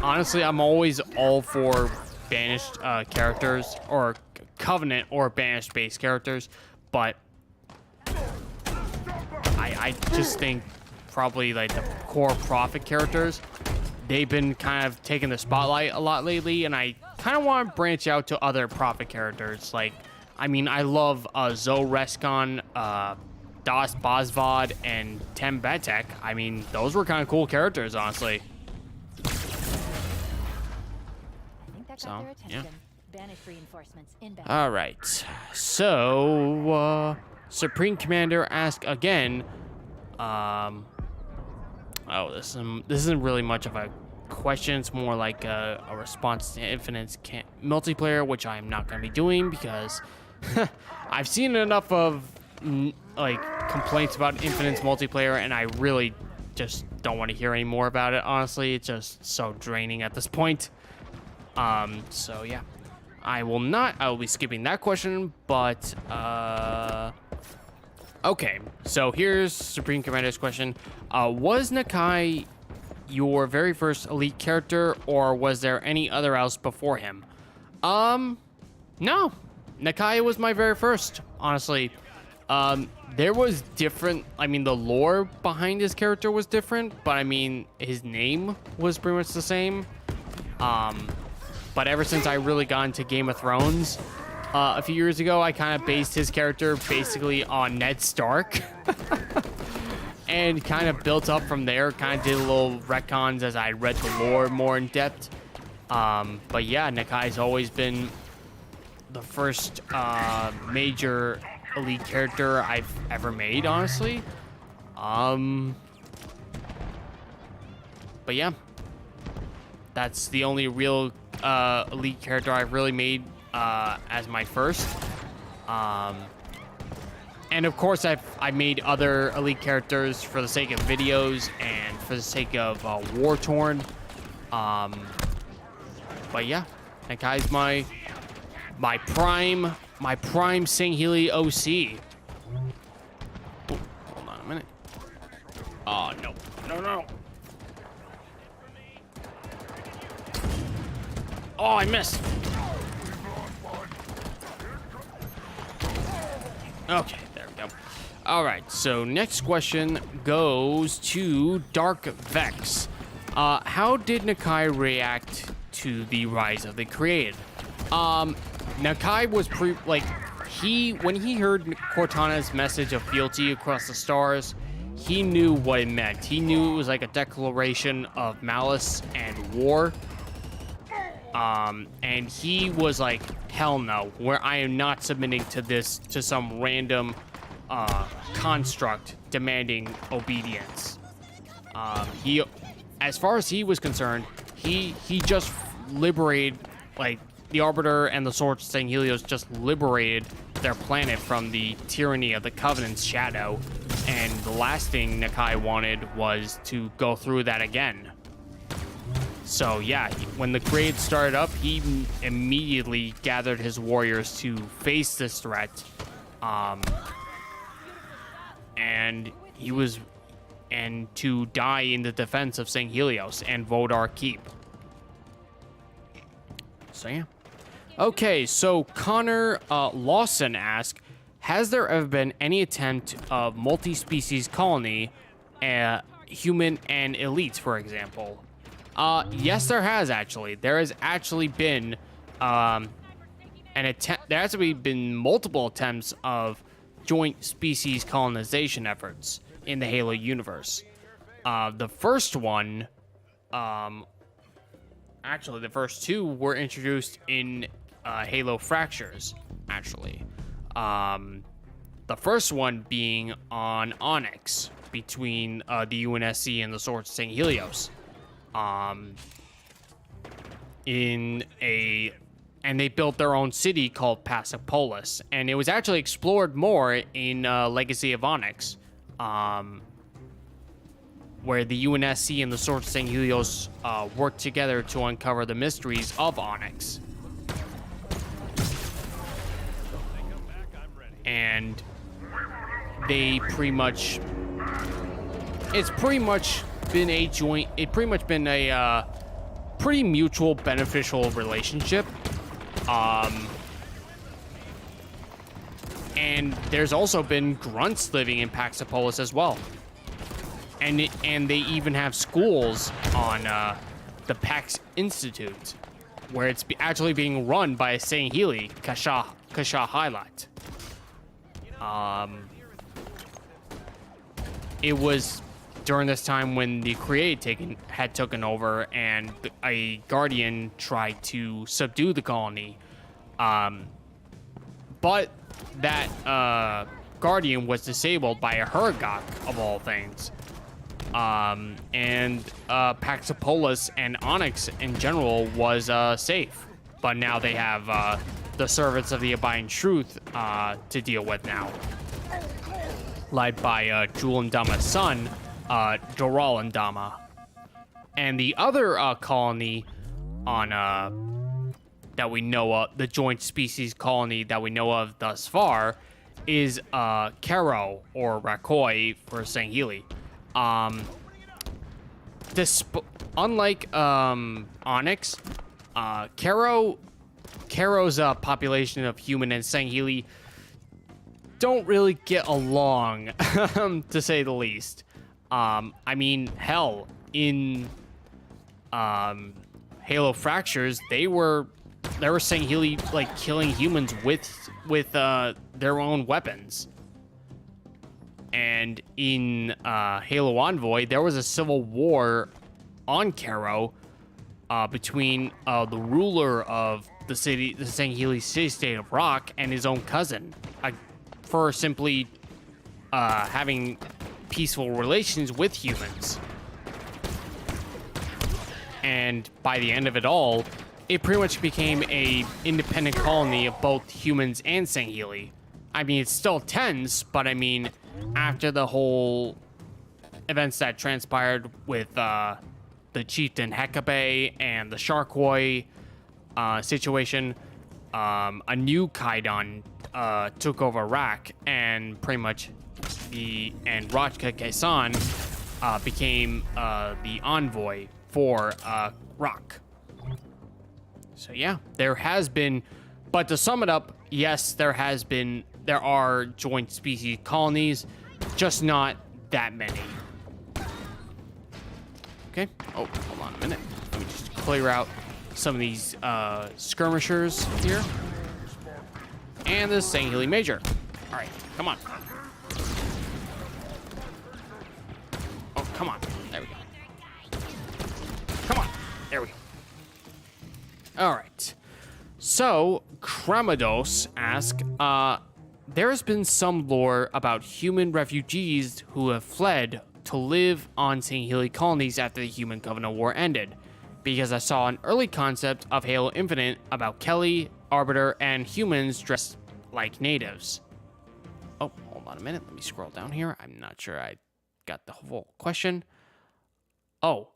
Speaker 1: honestly, I'm always all for banished characters, or Covenant or banished base characters, but I just think probably like the core prophet characters, they've been kind of taking the spotlight a lot lately, and I kind of want to branch out to other prophet characters. Like, I mean, I love Zoe Reskon, Das Bazvad, and Tem Betek. I mean, those were kind of cool characters, honestly.
Speaker 2: I think that got
Speaker 1: So,
Speaker 2: their attention.
Speaker 1: yeah.
Speaker 2: Banished reinforcements inbound.
Speaker 1: All right, so Supreme Commander asks again. Oh, this isn't really much of a question. It's more like a response to Infinite's multiplayer, which I'm not going to be doing because I've seen enough of like complaints about Infinite's multiplayer, and I really just don't want to hear any more about it. Honestly, it's just so draining at this point. So yeah. I will be skipping that question, but, okay, so here's Supreme Commander's question. Was Nakai your very first elite character, or was there any other else before him? No, Nakai was my very first, honestly. There was different, I mean, the lore behind his character was different, but I mean, his name was pretty much the same. But ever since I really got into Game of Thrones a few years ago, I kind of based his character basically on Ned Stark. And kind of built up from there, kind of did little retcons as I read the lore more in depth. But yeah, Nakai's always been the first major elite character I've ever made, honestly. But yeah, that's the only real elite character I've really made as my first. And of course, I made other elite characters for the sake of videos and for the sake of War Torn. But yeah, Nakai's my prime Sing Healy OC. Oh, hold on a minute. Oh no. Oh, I missed. Okay, there we go. All right, so next question goes to Dark Vex. How did Nakai react to the rise of the created. Nakai was when he heard Cortana's message of fealty across the stars, he knew what it meant. He knew it was like a declaration of malice and war. And he was like, hell no, where I am not submitting to some random construct demanding obedience. As far as he was concerned, he just liberated, like, the Arbiter and the Sword saying Helios just liberated their planet from the tyranny of the Covenant's shadow, and the last thing Nakai wanted was to go through that again. So yeah, when the Creed started up, he immediately gathered his warriors to face this threat, and to die in the defense of St. Helios and Vodar Keep. So yeah. Okay, so Connor Lawson asks, has there ever been any attempt of multi-species colony, human and elites, for example? Yes, there has actually. There has actually been an attempt. There has actually been multiple attempts of joint species colonization efforts in the Halo universe. The first one, actually, the first two were introduced in Halo Fractures, actually. The first one being on Onyx, between the UNSC and the Swords of St. Helios. And they built their own city called Passopolis, and it was actually explored more in Legacy of Onyx, where the UNSC and the Swords of St. Helios worked together to uncover the mysteries of Onyx. And it's pretty much been a pretty mutual beneficial relationship. And there's also been grunts living in Paxopolis as well. And they even have schools on the Pax Institute, where it's actually being run by a St. Healy, Kasha Highlight. It was during this time when the Created had taken over, and a Guardian tried to subdue the colony. But that Guardian was disabled by a Hergok, of all things. And Paxopolis and Onyx in general was safe. But now they have the Servants of the Abiding Truth to deal with now, led by Julian Dama's son, Doral Dama. And the other colony on that we know of, the joint species colony that we know of thus far, is Karo, or Rakoi for St. Healy. Unlike Onyx, Karo's population of human and St. Healy don't really get along, to say the least. I mean, hell, in Halo Fractures, they were St. Healy like killing humans with their own weapons. And in Halo Envoy, there was a civil war on Karo between the ruler of the St. Healy city-state of Rock, and his own cousin, for simply having peaceful relations with humans. And by the end of it all, it pretty much became a independent colony of both humans and St. Healy. I mean, it's still tense, but I mean, after the whole events that transpired with the chieftain Hecabe and the Sharkwoi situation, a new Kaidan took over Rak, and pretty much Rajka Kaisan became the envoy for Rak. So yeah, there has been, but to sum it up, yes, there are joint species colonies, just not that many. Okay. Oh, hold on a minute. Let me just clear out some of these skirmishers here. And this is Healy Major. All right, come on. Oh, come on. There we go. Come on. There we go. All right. So, Kramados asks, there has been some lore about human refugees who have fled to live on St. Healy colonies after the Human Covenant War ended, because I saw an early concept of Halo Infinite about Kelly, Arbiter, and humans dressed like natives. Oh, hold on a minute. Let me scroll down here. I'm not sure I got the whole question. Oh,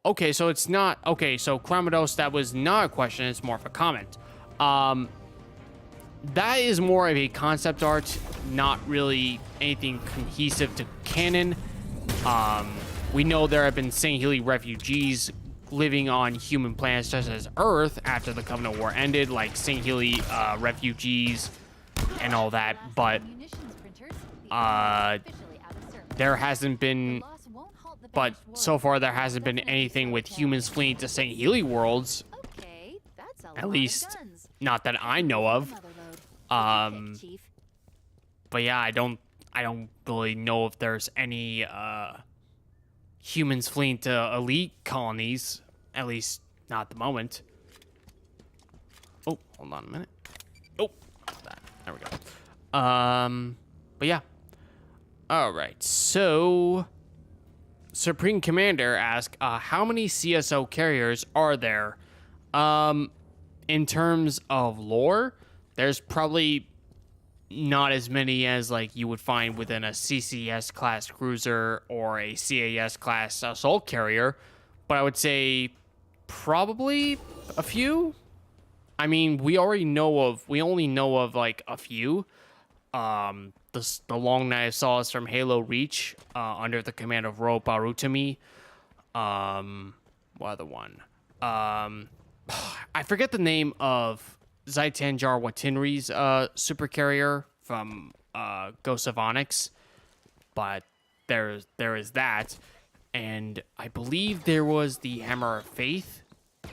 Speaker 1: okay, so it's not... Okay, so Kramados, that was not a question. It's more of a comment. That is more of a concept art, not really anything cohesive to canon. We know there have been St. Healy refugees living on human planets such as Earth after the Covenant War ended, like St. Healy refugees and all that, but there hasn't been... But so far, there hasn't been anything with humans fleeing to St. Healy worlds. At least, not that I know of. But yeah, I don't really know if there's any humans fleeing to elite colonies. At least, not at the moment. Oh, hold on a minute. Oh, there we go. But yeah. All right, so... Supreme Commander asks, how many CSO carriers are there? In terms of lore, there's probably not as many as like you would find within a CCS class cruiser or a CAS class assault carrier, but I would say probably a few. I mean, we only know of like a few. The Long Night of Solace from Halo Reach, under the command of Ro Barutami. What other one? I forget the name of Zaitanjar Watinri's super carrier from Ghost of Onyx, but there is that, and I believe there was the Hammer of Faith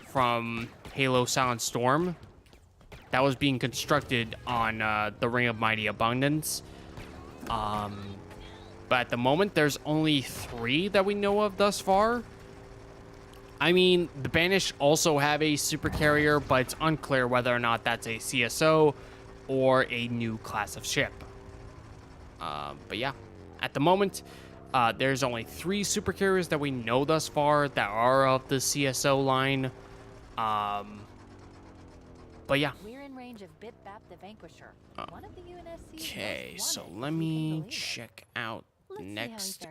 Speaker 1: from Halo Silent Storm that was being constructed on the Ring of Mighty Abundance. But at the moment, there's only 3 that we know of thus far. I mean, the Banished also have a super carrier, but it's unclear whether or not that's a CSO or a new class of ship. But yeah, at the moment, there's only 3 super carriers that we know thus far that are of the CSO line. But yeah.
Speaker 2: We're in range of Bip Bap the Vanquisher. One of the UNSC
Speaker 1: Okay, so let me check out next.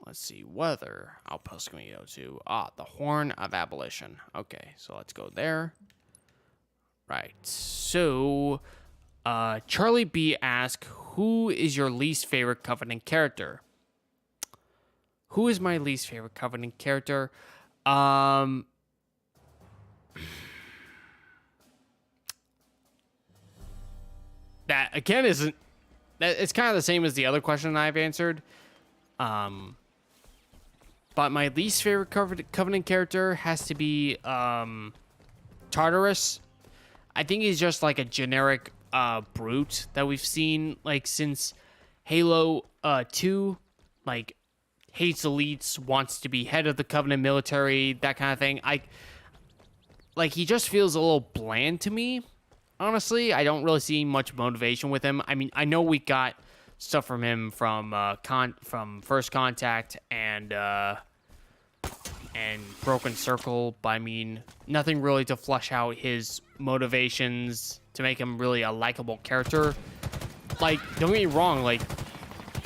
Speaker 1: Let's see, weather outpost can we go to? The Horn of Abolition. Okay, so let's go there. Right. So, Charlie B asks, who is your least favorite Covenant character? Who is my least favorite Covenant character? That again isn't that it's kind of the same as the other question I've answered. But my least favorite Covenant character has to be Tartarus. I think he's just like a generic brute that we've seen like since Halo 2, like hates elites, wants to be head of the Covenant military, that kind of thing. He just feels a little bland to me. Honestly, I don't really see much motivation with him. I mean, I know we got stuff from him from First Contact and Broken Circle, but I mean, nothing really to flesh out his motivations to make him really a likable character. Like, don't get me wrong, like,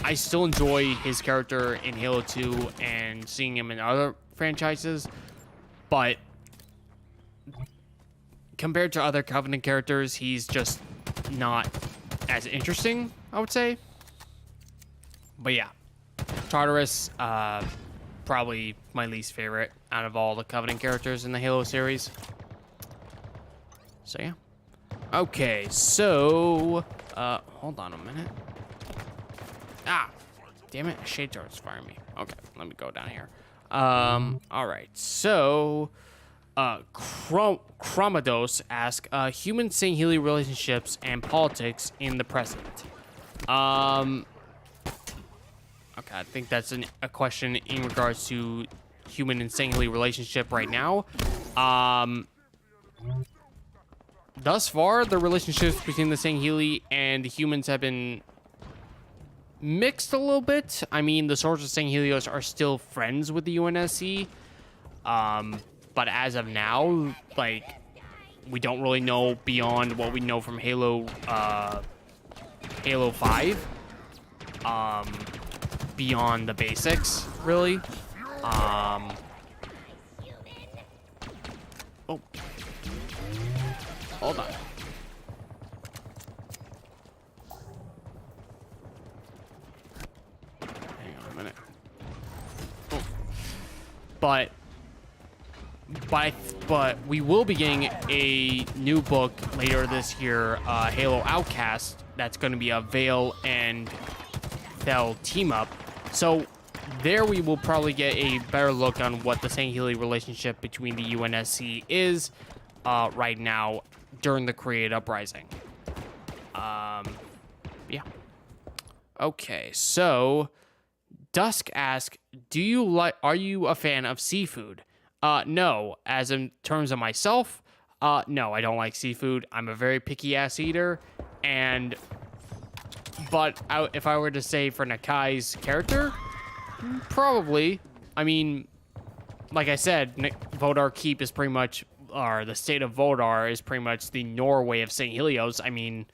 Speaker 1: I still enjoy his character in Halo 2 and seeing him in other franchises, but compared to other Covenant characters, he's just not as interesting, I would say. But yeah, Tartarus, probably my least favorite out of all the Covenant characters in the Halo series. So yeah. Okay, so, hold on a minute. Damn it, a shade turret's firing me. Okay, let me go down here. All right. So, Chromados asks, human Saint Healy relationships and politics in the present. Okay, I think that's a question in regards to human and Saint Healy relationship right now. Thus far, the relationships between the Saint Healy and the humans have been mixed a little bit. I mean, the Swords of Saint Helios are still friends with the UNSC. But as of now, like, we don't really know beyond what we know from Halo 5. Beyond the basics, really. Oh. Hold on. Hang on a minute. Oh. But we will be getting a new book later this year, Halo Outcast, that's going to be a Vale and Thel team up. So there we will probably get a better look on what the Saint Healy relationship between the UNSC is right now during the Create Uprising. Yeah. Okay, so Dusk asks, are you a fan of seafood? No. As in terms of myself, no, I don't like seafood. I'm a very picky ass eater, but if I were to say for Nakai's character, probably. I mean, like I said, Vodar Keep is pretty much, or the state of Vodar is pretty much the Norway of St. Helios. I mean,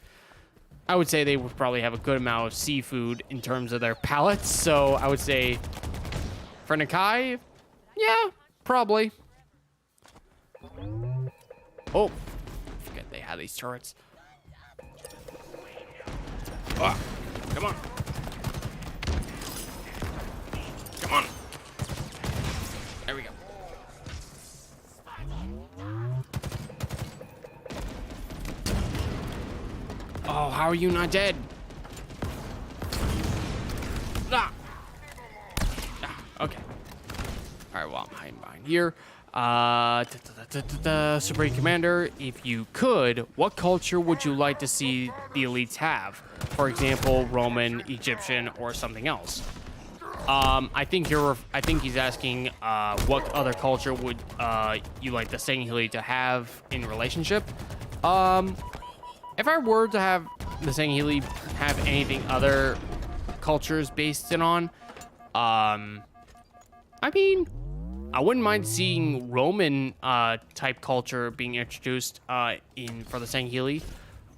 Speaker 1: I would say they would probably have a good amount of seafood in terms of their palates. So I would say for Nakai, yeah, probably. Oh, forget they had these turrets. Oh, come on. Come on. There we go. Oh, how are you not dead? Ah. Okay. All right, well, I'm hiding behind here. Supreme Commander, if you could, what culture would you like to see the elites have? For example, Roman, Egyptian, or something else. I think he's asking what other culture would you like the Saint Healy to have in relationship. If I were to have the Saint Healy have anything other cultures based it on, I mean, I wouldn't mind seeing Roman type culture being introduced for the Saint Healy,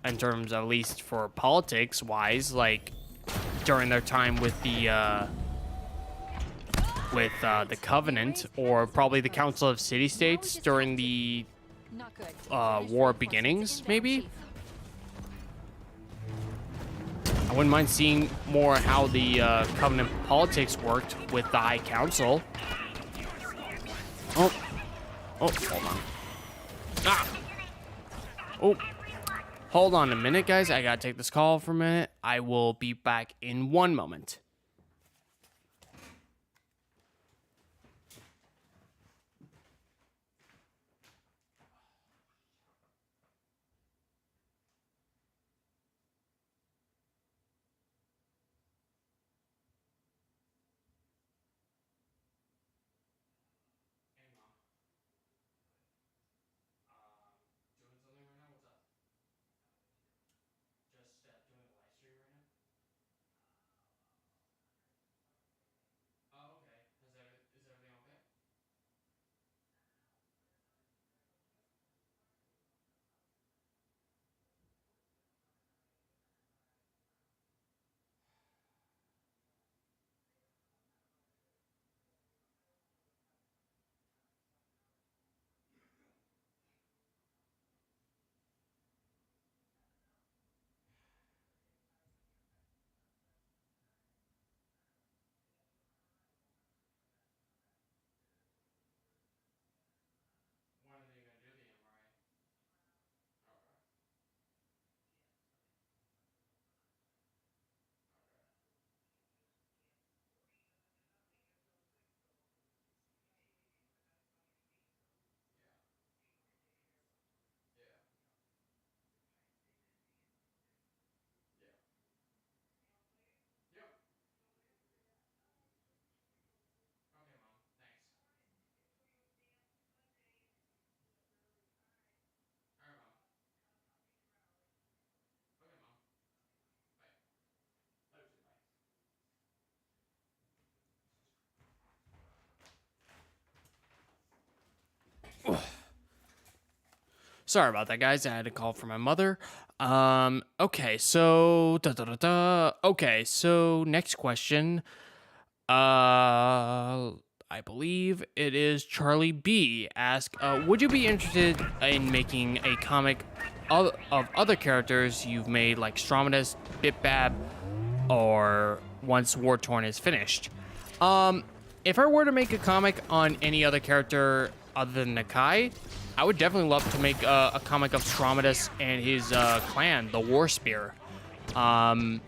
Speaker 1: in terms of, at least for politics wise, like during their time with the Covenant, or probably the Council of City States during the War Beginnings, maybe. I wouldn't mind seeing more how the Covenant politics worked with the High Council. Oh, hold on. Ah! Oh, hold on a minute, guys. I gotta take this call for a minute. I will be back in 1 moment. Sorry about that, guys. I had a call from my mother. Okay, so okay, so next question. I believe it is Charlie B. Ask, would you be interested in making a comic of other characters you've made, like Stromidus, Bitbab, or once War Torn is finished? If I were to make a comic on any other character other than Nakai, I would definitely love to make a comic of Stromidus and his clan, the War Spear. I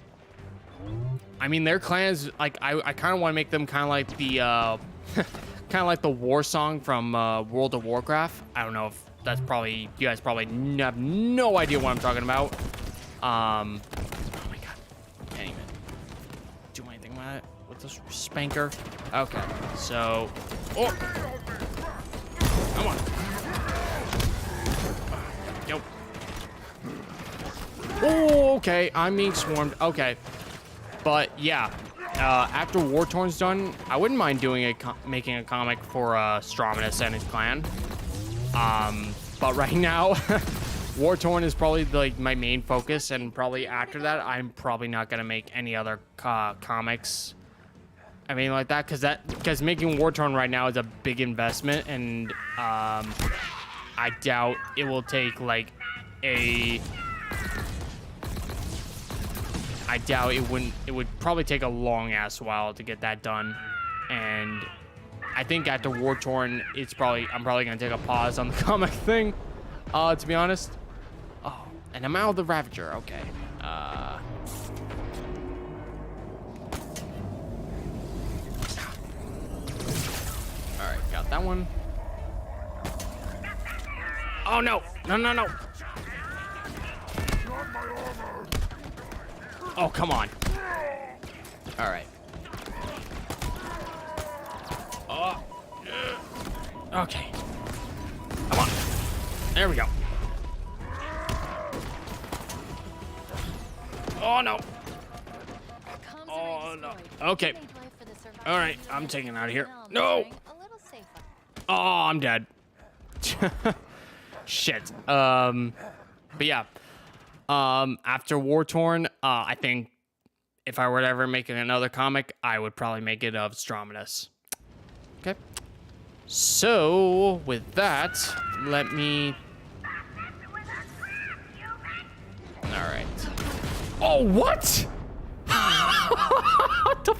Speaker 1: mean, their clans, like, I kind of want to make them kind of like the, kind of like the war song from World of Warcraft. I don't know if that's probably, you guys probably have no idea what I'm talking about. Oh my god, can't even do anything with it with this spanker. Okay, so, oh, come on. Yo. Oh, okay, I'm being swarmed. Okay. But yeah, after War Torn's done, I wouldn't mind doing making a comic for Stromidus and his clan. But right now, War Torn is probably like my main focus, and probably after that, I'm probably not gonna make any other comics. I mean, like that, because making War Torn right now is a big investment, and I doubt it will take like a. I doubt it wouldn't. It would probably take a long ass while to get that done, and I think after War Torn, I'm probably gonna take a pause on the comic thing. To be honest. Oh, and I'm out of the Ravager. Okay. All right, got that one. Oh no! No! No! No! Oh, come on. All right. Oh. Okay. Come on. There we go. Oh, no. Oh, no. Okay. All right. I'm taking it out of here. No. Oh, I'm dead. Shit. But yeah. After War Torn, I think if I were to ever make another comic, I would probably make it of Stromidus. Okay. So, with that, let me... Alright. Oh, what? What the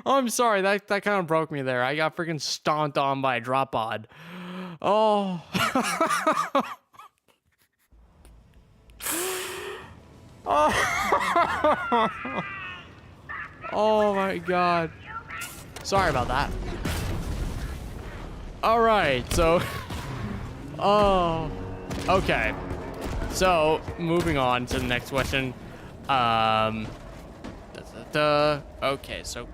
Speaker 1: I'm sorry, that kind of broke me there. I got freaking stomped on by a drop pod. Oh. Oh. Oh my god. Sorry about that. Alright, so... Oh. Okay. So, moving on to the next question. Okay, so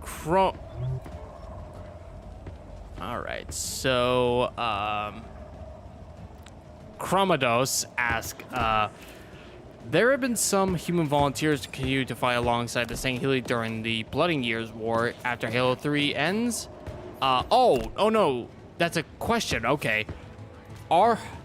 Speaker 1: Alright, so Chromados asked, there have been some human volunteers to continue to fight alongside the Healy during the Blooding Years War after Halo 3 ends. Oh no, that's a question. Okay,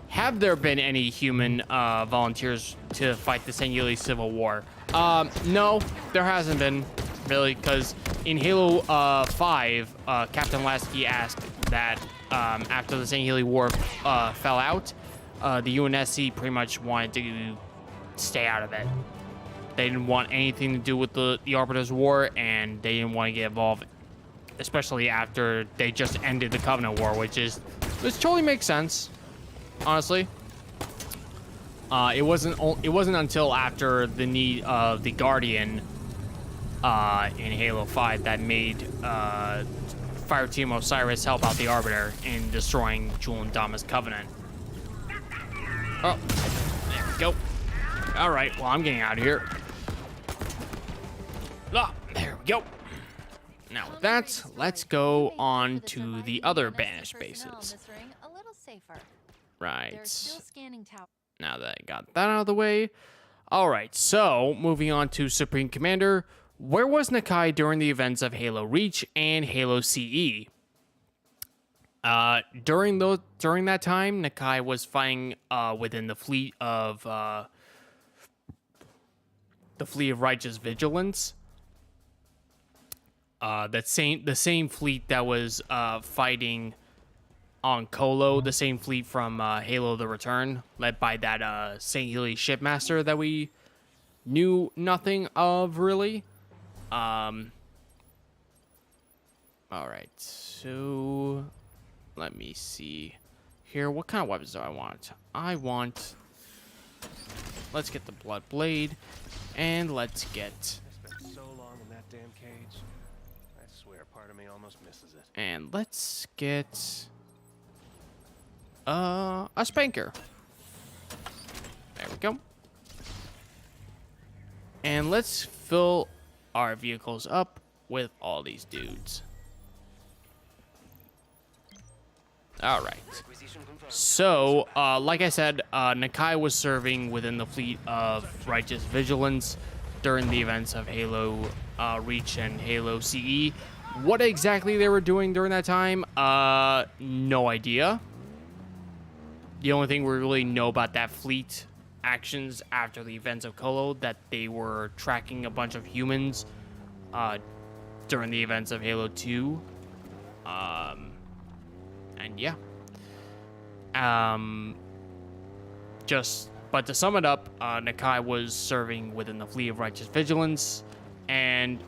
Speaker 1: have there been any human volunteers to fight the Healy Civil War? No, there hasn't been, really, because in Halo 5, Captain Lasky asked that after the Healy War fell out, the UNSC pretty much wanted to stay out of it. They didn't want anything to do with the Arbiter's War, and they didn't want to get involved, especially after they just ended the Covenant War, which totally makes sense, honestly. It wasn't until after the need of the Guardian in Halo 5 that made Fireteam Osiris help out the Arbiter in destroying Jewel and Dama's Covenant. Oh, there we go. All right, well, I'm getting out of here. Ah, there we go. Now with that, let's go on to the other Banished Bases. Right. Now that I got that out of the way. All right, so moving on to Supreme Commander. Where was Nakai during the events of Halo Reach and Halo CE? During that time, Nakai was fighting within the fleet of Righteous Vigilance. The same fleet that was fighting on Kolo, the same fleet from Halo: The Return, led by that Saint Healy shipmaster that we knew nothing of really. All right, so let me see here. What kind of weapons do I want? Let's get the Blood Blade, and let's get.
Speaker 3: I spent so long in that damn cage. I swear, part of me almost misses it.
Speaker 1: And let's get a spanker. There we go. And let's fill our vehicles up with all these dudes. All right. So, like I said, Nakai was serving within the fleet of Righteous Vigilance during the events of Halo Reach and Halo CE. What exactly they were doing during that time, no idea. The only thing we really know about that fleet actions after the events of Kolo, that they were tracking a bunch of humans during the events of Halo 2. And yeah. But to sum it up, Nakai was serving within the fleet of Righteous Vigilance and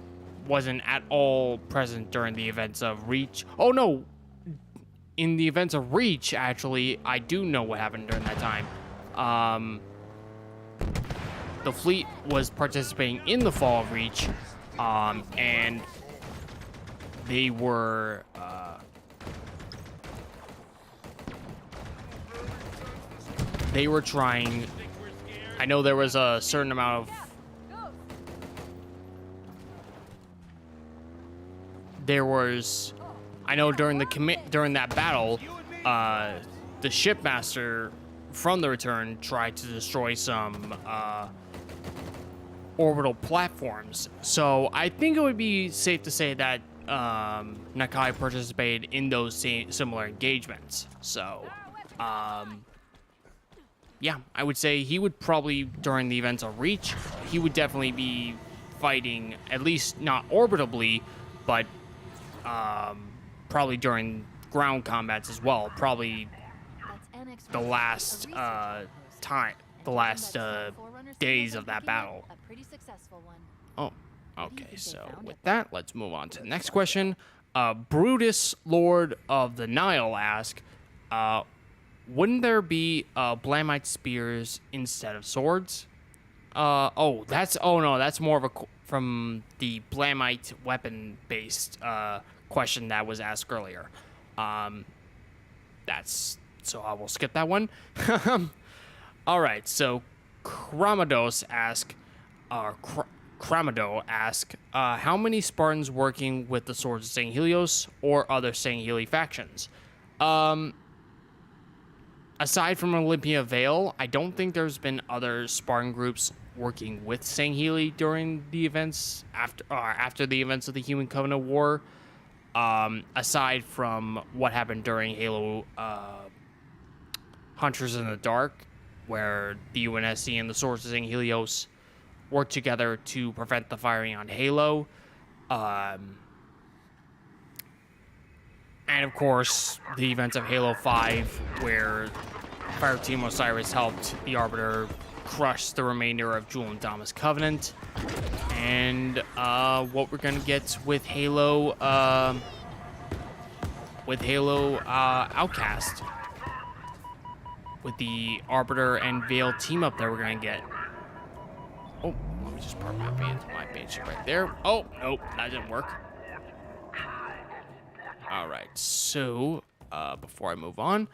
Speaker 1: wasn't at all present during the events of Reach. Oh no! In the events of Reach, actually, I do know what happened during that time. The fleet was participating in the fall of Reach, and they were trying. I know there was a certain amount of. I know during that battle, the shipmaster from the Return tried to destroy some orbital platforms. So I think it would be safe to say that Nakai participated in those similar engagements. So, yeah, I would say he would probably, during the events of Reach, he would definitely be fighting, at least not orbitably, but probably during ground combats as well. Probably the last days of that battle. Oh, okay. So with that, let's move on to the next question. Brutus, Lord of the Nile, asks, wouldn't there be Blamite spears instead of swords? That's more of a from the Blamite weapon-based question that was asked earlier. So I will skip that one. All right, so Kramado asks, how many Spartans working with the swords of Saint Helios or other Saint Healy factions? Aside from Olympia Vale, I don't think there's been other Spartan groups working with Saint Healy during the events after the events of the Human Covenant War. Aside from what happened during Halo Hunters in the Dark, where the UNSC and the Swords of Saint Helios worked together to prevent the firing on Halo. And of course, the events of Halo 5, where Fireteam Osiris helped the Arbiter crush the remainder of Jewel and Thomas Covenant. And what we're gonna get with Halo Outcast, with the Arbiter and Veil team up that we're gonna get. Oh, let me just park my banship right there. Oh, nope, that didn't work. All right, so before I move on,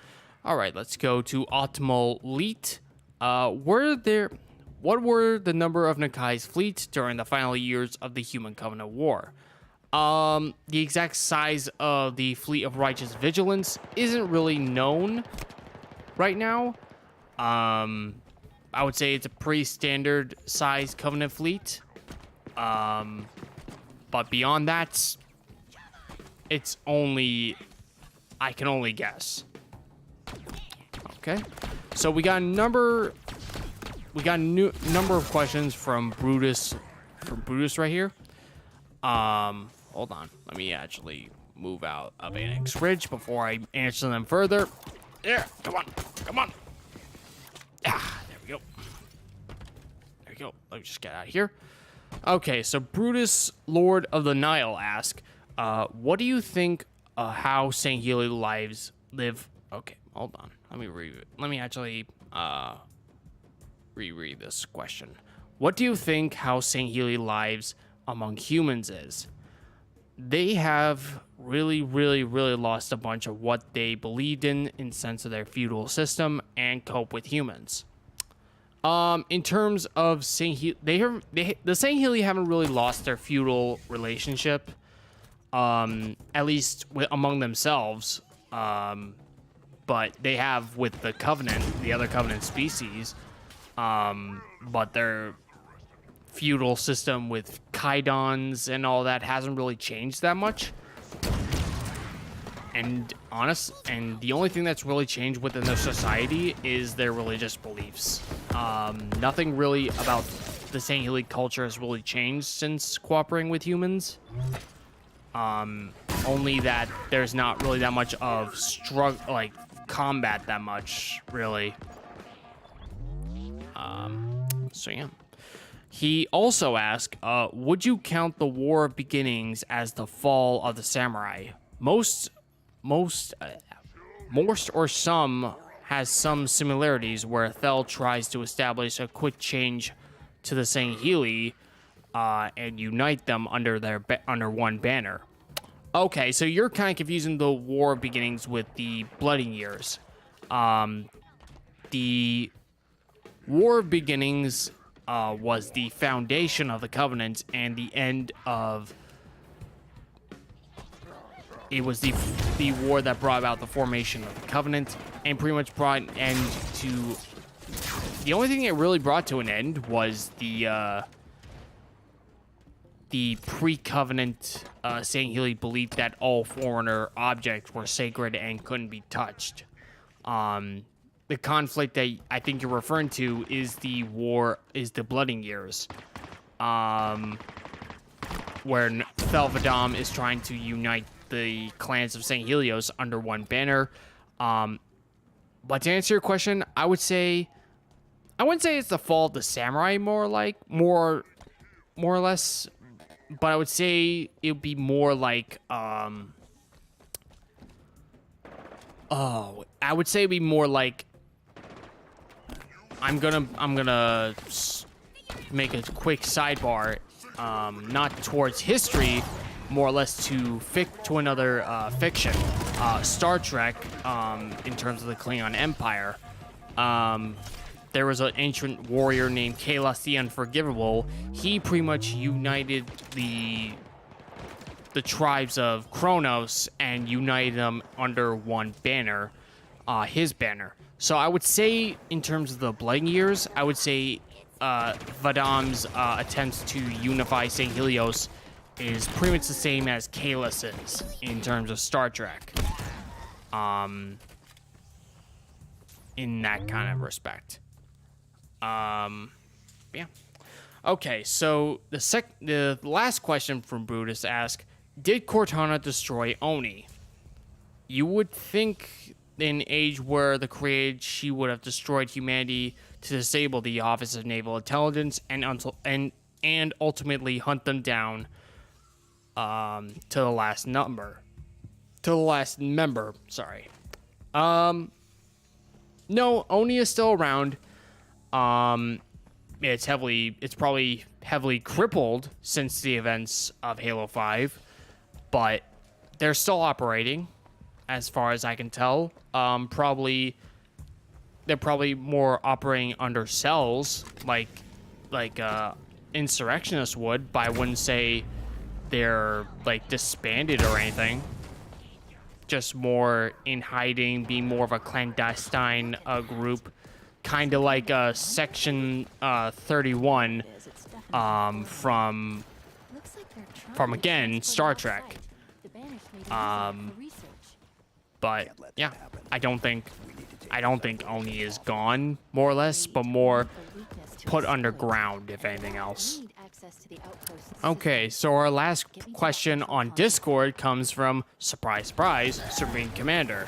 Speaker 1: all right, let's go to Optimal Elite. What were the number of Nakai's fleets during the final years of the Human Covenant War? The exact size of the fleet of Righteous Vigilance isn't really known right now. I would say it's a pretty standard size Covenant fleet. But beyond that, it's only I can only guess. Okay, so we got a number of questions from Brutus right here. Hold on, let me actually move out of Annex Ridge before I answer them further. There, come on. Ah, there we go. Let me just get out of here. Okay, so Brutus, Lord of the Nile, asks, what do you think how St. Healy lives live? Okay, hold on. Let me actually reread this question. What do you think how St. Healy lives among humans is? They have really lost a bunch of what they believed in sense of their feudal system and cope with humans. In terms of St. Healy, the St. Healy haven't really lost their feudal relationship, at least among themselves. But they have with the Covenant, the other Covenant species. But their feudal system with Kaidons and all that hasn't really changed that much. And the only thing that's really changed within their society is their religious beliefs. Nothing really about the St. Healy culture has really changed since cooperating with humans. Only that there's not really that much of combat that much, really. So yeah. He also asked, would you count the War of Beginnings as the fall of the samurai? Most or some has some similarities where Thel tries to establish a quick change to the St. Healy and unite them under one banner. Okay, so you're kind of confusing the War of Beginnings with the Bloody Years. The War of Beginnings was the foundation of the Covenant and the end of... It was the war that brought about the formation of the Covenant and pretty much brought an end to... The only thing it really brought to an end was the pre-Covenant St. Healy belief that all foreigner objects were sacred and couldn't be touched. The conflict that I think you're referring to is the Bloody Years, where Thelvadam is trying to unite the clans of St. Helios under one banner. But to answer your question, I wouldn't say it's the fall of the samurai, more or less. But I would say it would be more like I would say it'd be more like I'm gonna make a quick sidebar, not towards history, more or less to another fiction, Star Trek. In terms of the Klingon Empire, there was an ancient warrior named Kalos the Unforgivable. He pretty much united the tribes of Kronos and united them under one banner, his banner. So I would say, in terms of the Bloody Years, I would say Vadam's attempts to unify St. Helios is pretty much the same as Kalos's in terms of Star Trek. In that kind of respect. Yeah. Okay, so the last question from Brutus asks, did Cortana destroy Oni? You would think in an age where the created, she would have destroyed humanity to disable the Office of Naval Intelligence and ultimately hunt them down to the last member. Sorry. No, Oni is still around. It's probably heavily crippled since the events of Halo 5, but they're still operating, as far as I can tell. They're probably more operating under cells, like insurrectionists would, but I wouldn't say they're disbanded or anything. Just more in hiding, being more of a clandestine group, kind of like Section 31 from again Star Trek. But yeah, I don't think Oni is gone, more or less, but more put underground, if anything else. Okay, so our last question on Discord comes from, surprise, surprise, Supreme Commander.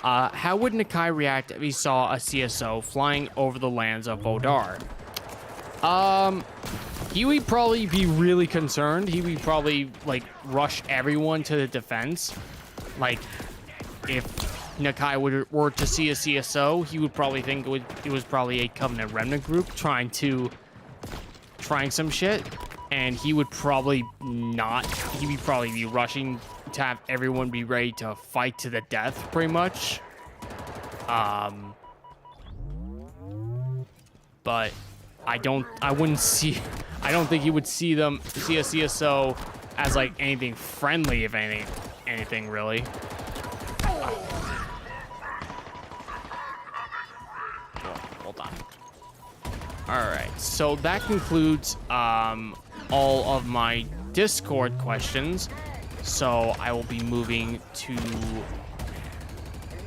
Speaker 1: How would Nakai react if he saw a CSO flying over the lands of Vodar? He would probably be really concerned. He would probably, like, rush everyone to the defense. Like, if Nakai were to see a CSO, he would probably think it was probably a Covenant Remnant group trying some shit. And he would probably not. He would probably be rushing to have everyone be ready to fight to the death, pretty much. But I don't think he would see a CSO as like anything friendly, if anything really. Hold on. All right, so that concludes all of my Discord questions. So I will be moving to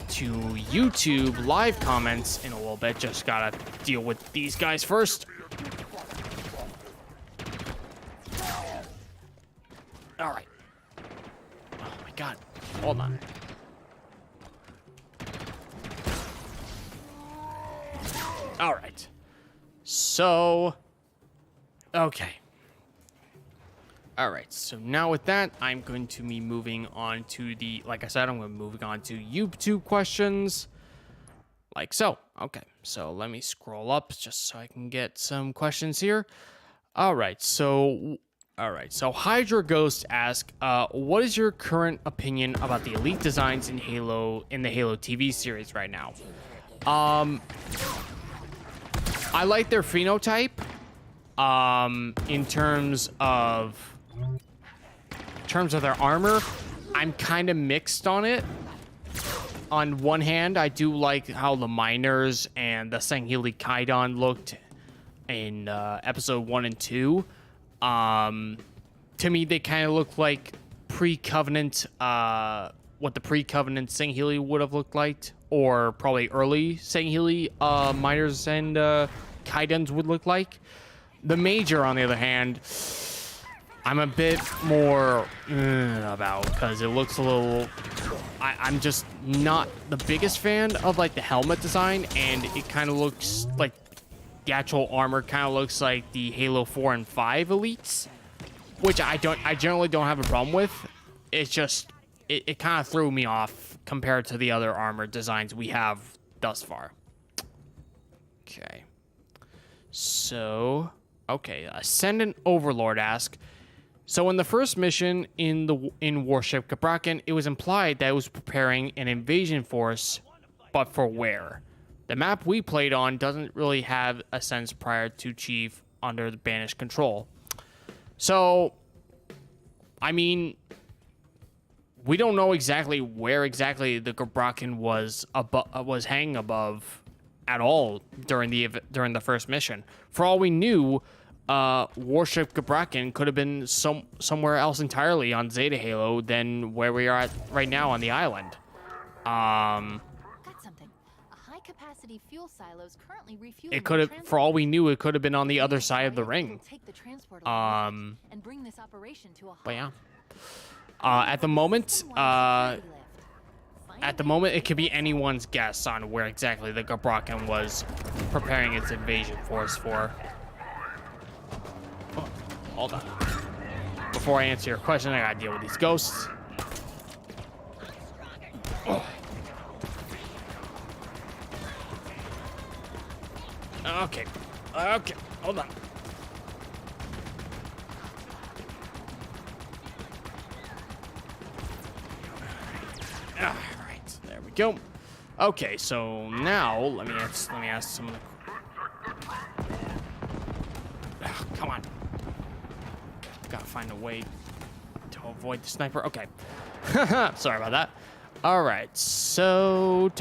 Speaker 1: YouTube live comments in a little bit. Just gotta deal with these guys first. All right. Oh my God. Hold on. All right. So, okay. All right, so now with that, I'm going to be moving on to like I said, I'm going to be moving on to YouTube questions, like so. Okay, so let me scroll up just so I can get some questions here. All right, so Hydra Ghost asks, what is your current opinion about the elite designs in the Halo TV series right now? I like their phenotype. In terms of their armor, I'm kind of mixed on it. On one hand, I do like how the miners and the Healy Kaidan looked in episode 1 and 2. To me, they kind of look like pre-Covenant, what the pre-Covenant Healy would have looked like, or probably early Healy miners and Kaidans would look like. The Major, on the other hand, I'm a bit more about, because it looks a little... I'm just not the biggest fan of, like, the helmet design, and it kind of looks like the actual armor kind of looks like the Halo 4 and 5 elites, which I generally don't have a problem with. It's just, it kind of threw me off compared to the other armor designs we have thus far. Okay. So... Okay, Ascendant Overlord asks, so in the first mission in Warship Cabrakan, it was implied that it was preparing an invasion force, but for where? The map we played on doesn't really have a sense prior to Chief under the Banished control. So, I mean, we don't know exactly where exactly the Cabrakan was hanging above at all during the first mission. For all we knew, Warship Cabrakan could have been somewhere else entirely on Zeta Halo than where we are at right now on the island.
Speaker 2: Got something. A high-capacity fuel silo is currently refueling.
Speaker 1: It could have, for all we knew, it could have been on the other side of the ring.
Speaker 2: And bring this operation to a halt.
Speaker 1: But yeah. At the moment, it could be anyone's guess on where exactly the Cabrakan was preparing its invasion force for. Oh, hold on. Before I answer your question, I gotta deal with these ghosts. Oh. Okay, hold on. All right, there we go. Okay, so now let me ask some of the. Oh, come on. Gotta find a way to avoid the sniper. Okay. Sorry about that. All right, so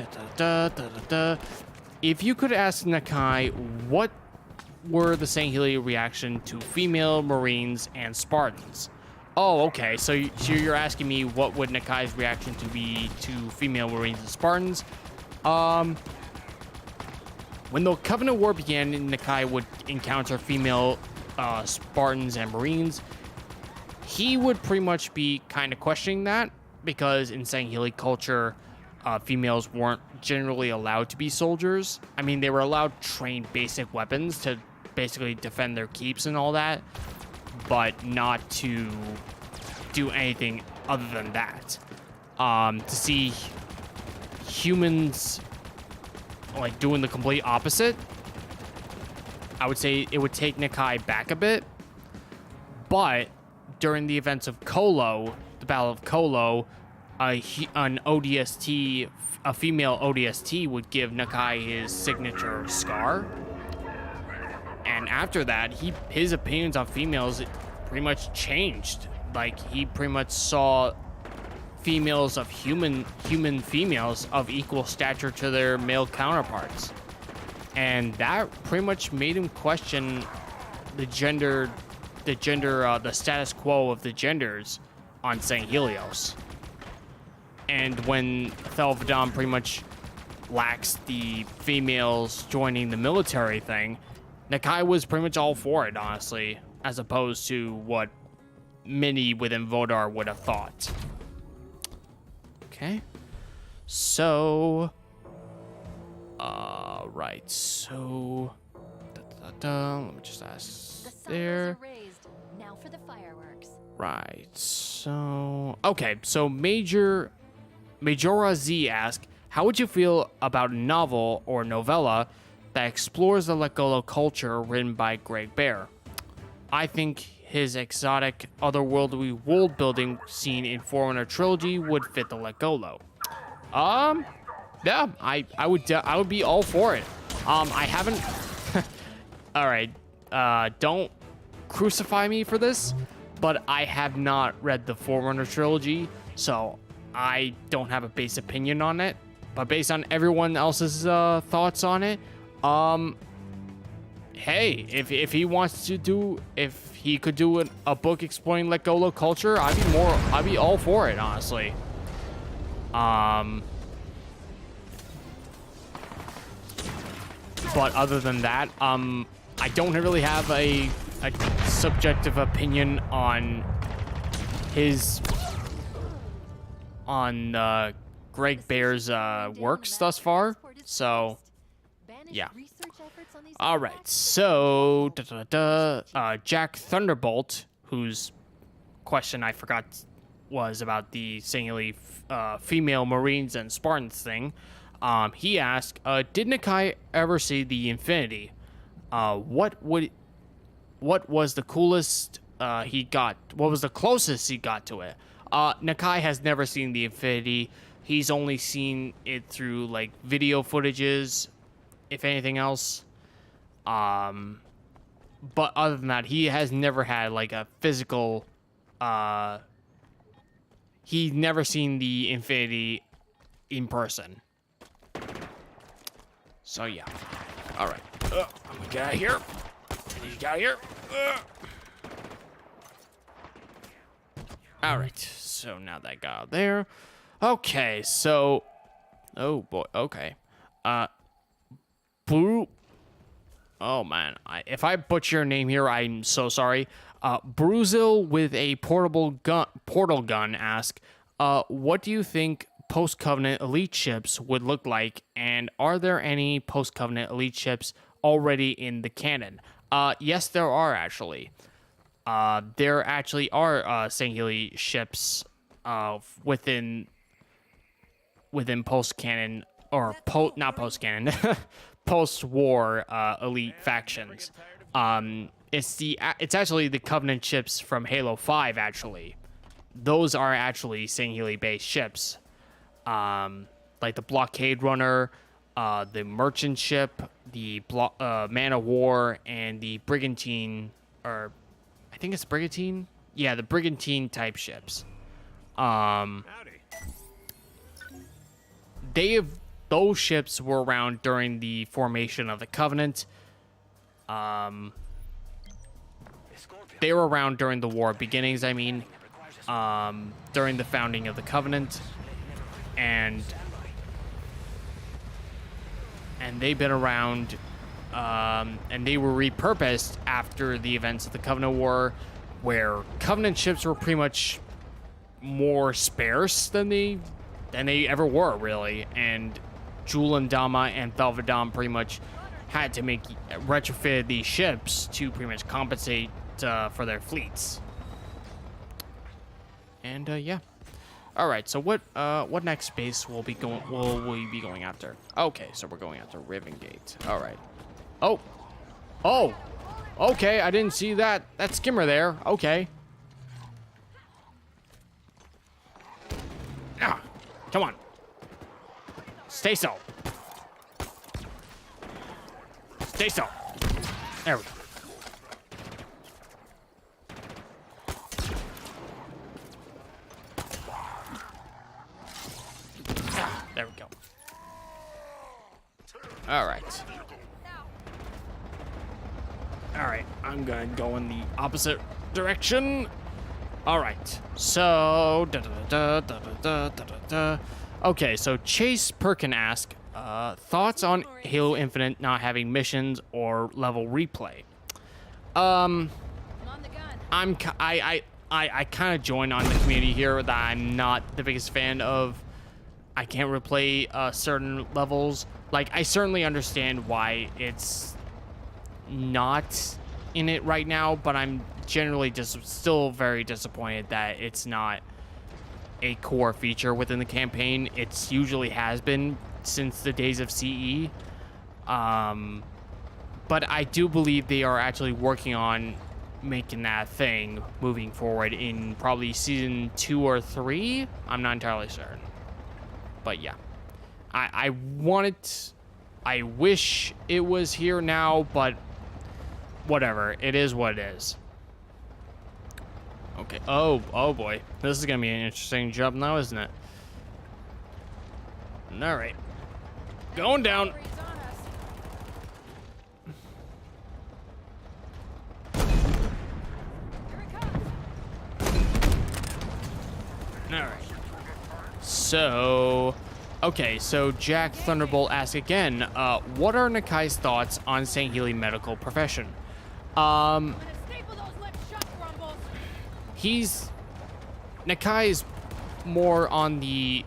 Speaker 1: if you could ask Nakai, what were the Healy reaction to female Marines and Spartans? Oh, okay. So you're asking me what would Nakai's reaction to be to female Marines and Spartans? When the Covenant War began, Nakai would encounter female Spartans and Marines. He would pretty much be kind of questioning that because in Healy culture, females weren't generally allowed to be soldiers. I mean, they were allowed to train basic weapons to basically defend their keeps and all that, but not to do anything other than that. To see humans like doing the complete opposite, I would say it would take Nakai back a bit. But during the events of Colo, the Battle of Colo, an ODST, a female ODST would give Nakai his signature scar. And after that, his opinions on females pretty much changed. Like, he pretty much saw females of human females of equal stature to their male counterparts. And that pretty much made him question the status quo of the genders on St. Helios. And when Thelvadon pretty much lacks the females joining the military thing, Nakai was pretty much all for it, honestly, as opposed to what many within Vodar would have thought. Okay. So, right. So, let me just ask there.
Speaker 2: Now for the fireworks.
Speaker 1: Right. So, okay. So Majora Z asked, how would you feel about a novel or novella that explores the Legolo culture written by Greg Bear? I think his exotic, otherworldly world building scene in Forerunner trilogy would fit the Legolo. Yeah, I would be all for it. I haven't. All right. Don't crucify me for this, but I have not read the Forerunner trilogy, so I don't have a base opinion on it. But based on everyone else's thoughts on it, hey, if he wants to do, if he could do a book exploring Legolo culture, I'd be all for it, honestly. But other than that, I don't really have a subjective opinion on Greg Bear's works thus far. So, yeah. All right. So, Jack Thunderbolt, whose question I forgot was about the singularly female Marines and Spartans thing. He asked, did Nakai ever see the Infinity? What was the coolest he got? What was the closest he got to it? Nakai has never seen the Infinity. He's only seen it through like video footages, if anything else. But other than that, he has never had like a physical. He's never seen the Infinity in person. So yeah. All right. I'm gonna get out of here. I need to get out of here. All right. So now that I got out there. Okay. So. Oh boy. Okay. Blue. Oh man. If I butcher your name here, I'm so sorry. Bruzil with a portal gun asked, what do you think post-Covenant elite ships would look like, and are there any post-Covenant elite ships already in the canon? Yes, there are actually. There actually are St. Healy ships within post-canon, or not post-canon, post-war elite factions. It's actually the Covenant ships from Halo 5, actually. Those are actually St. Healy-based ships. Like the Blockade Runner, the Merchant Ship, the Man of War, and the Brigantine, or I think it's Brigantine? Yeah, the Brigantine type ships. Those ships were around during the formation of the Covenant. They were around during the war beginnings, I mean. during the founding of the Covenant, and they've been around, and they were repurposed after the events of the Covenant War, where Covenant ships were pretty much more sparse than they ever were, really, and Julan Dama and Thalvadam pretty much had to retrofit these ships to pretty much compensate for their fleets. And yeah. All right. So what next base will we be going after? Okay, so we're going after Riven Gate. All right. Oh. Okay, I didn't see that skimmer there. Okay. Ah, come on. Stay so. Stay so. There we go. There we go. All right. All right, I'm gonna go in the opposite direction. All right, so okay, so Chase Perkin asks, thoughts on Halo Infinite not having missions or level replay? I kind of join on the community here that I'm not the biggest fan of. I can't replay certain levels. Like, I certainly understand why it's not in it right now, but I'm generally just still very disappointed that it's not a core feature within the campaign. It's usually has been since the days of CE. But I do believe they are actually working on making that thing moving forward in probably season 2 or 3. I'm not entirely certain. But yeah, I wish it was here now, but whatever. It is what it is. Okay. Oh boy. This is going to be an interesting jump now, isn't it? All right. Going down. All right. So, okay, so Jack Thunderbolt asks again, what are Nakai's thoughts on St. Healy medical profession? Nakai is more on the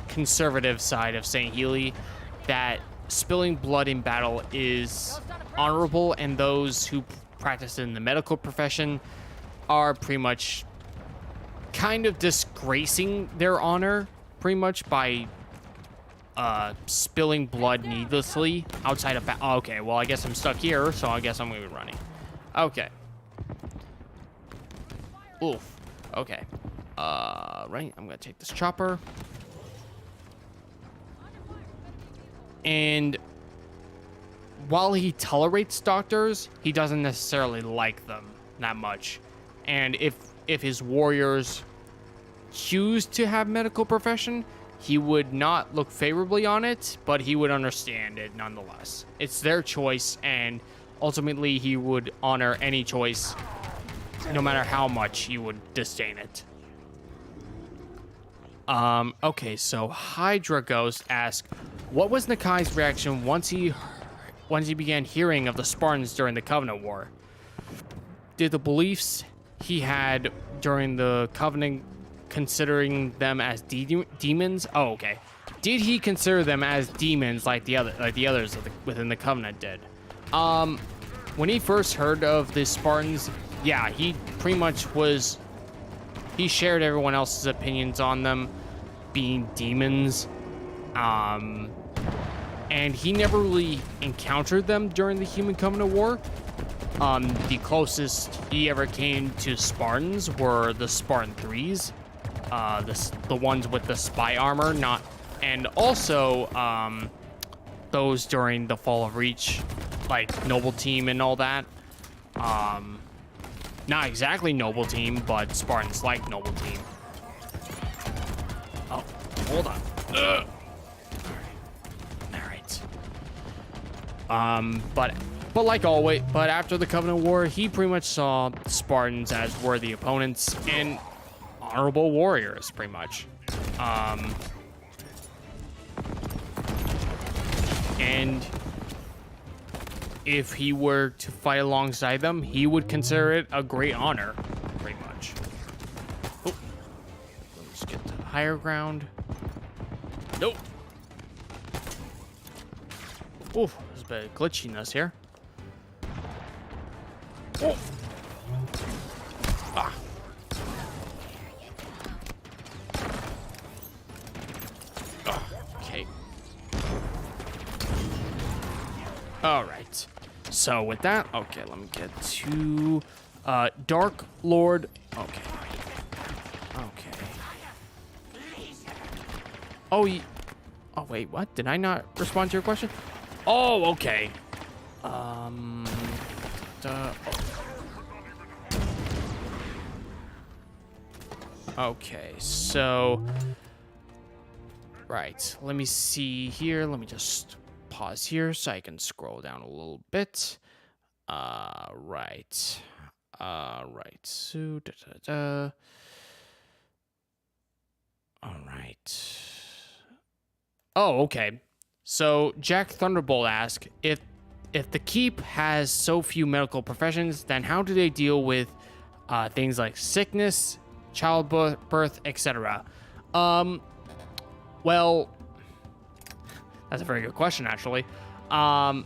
Speaker 1: conservative side of St. Healy, that spilling blood in battle is honorable, and those who practice in the medical profession are pretty much kind of disgracing their honor pretty much by spilling blood needlessly outside of okay, well, I guess I'm stuck here, so I guess I'm gonna be running. Okay. Oof. Okay. Right, I'm gonna take this chopper. And while he tolerates doctors, he doesn't necessarily like them that much. And if his warriors choose to have medical profession, he would not look favorably on it, but he would understand it nonetheless. It's their choice, and ultimately he would honor any choice, no matter how much he would disdain it. Okay, so Hydra Ghost asks, what was Nakai's reaction once he began hearing of the Spartans during the Covenant War? Did the beliefs he had during the Covenant considering them as demons? Oh, okay. Did he consider them as demons like the others within the Covenant did? When he first heard of the Spartans, yeah, he pretty much was. He shared everyone else's opinions on them being demons, and he never really encountered them during the Human Covenant War. The closest he ever came to Spartans were the Spartan 3s, the ones with the spy armor, and also those during the Fall of Reach, like Noble Team and all that. Not exactly Noble Team, but Spartans like Noble Team. Oh, hold on. Ugh. All right. But like always, but after the Covenant War, he pretty much saw Spartans as worthy opponents, and honorable warriors, pretty much. And if he were to fight alongside them, he would consider it a great honor, pretty much. Oh, let's get to the higher ground. Nope. Oof, there's a bit of glitchiness here. Oh. Ah. Okay. All right. So with that, okay, let me get to Dark Lord. Okay. Okay. Oh, oh wait, what? Did I not respond to your question? Oh, okay. Okay, so right, let me see here. Let me just pause here so I can scroll down a little bit. Right. Right. So all right. Oh, okay. So Jack Thunderbolt asks, if the Keep has so few medical professions, then how do they deal with things like sickness, childbirth, etc.? Well, that's a very good question, actually. I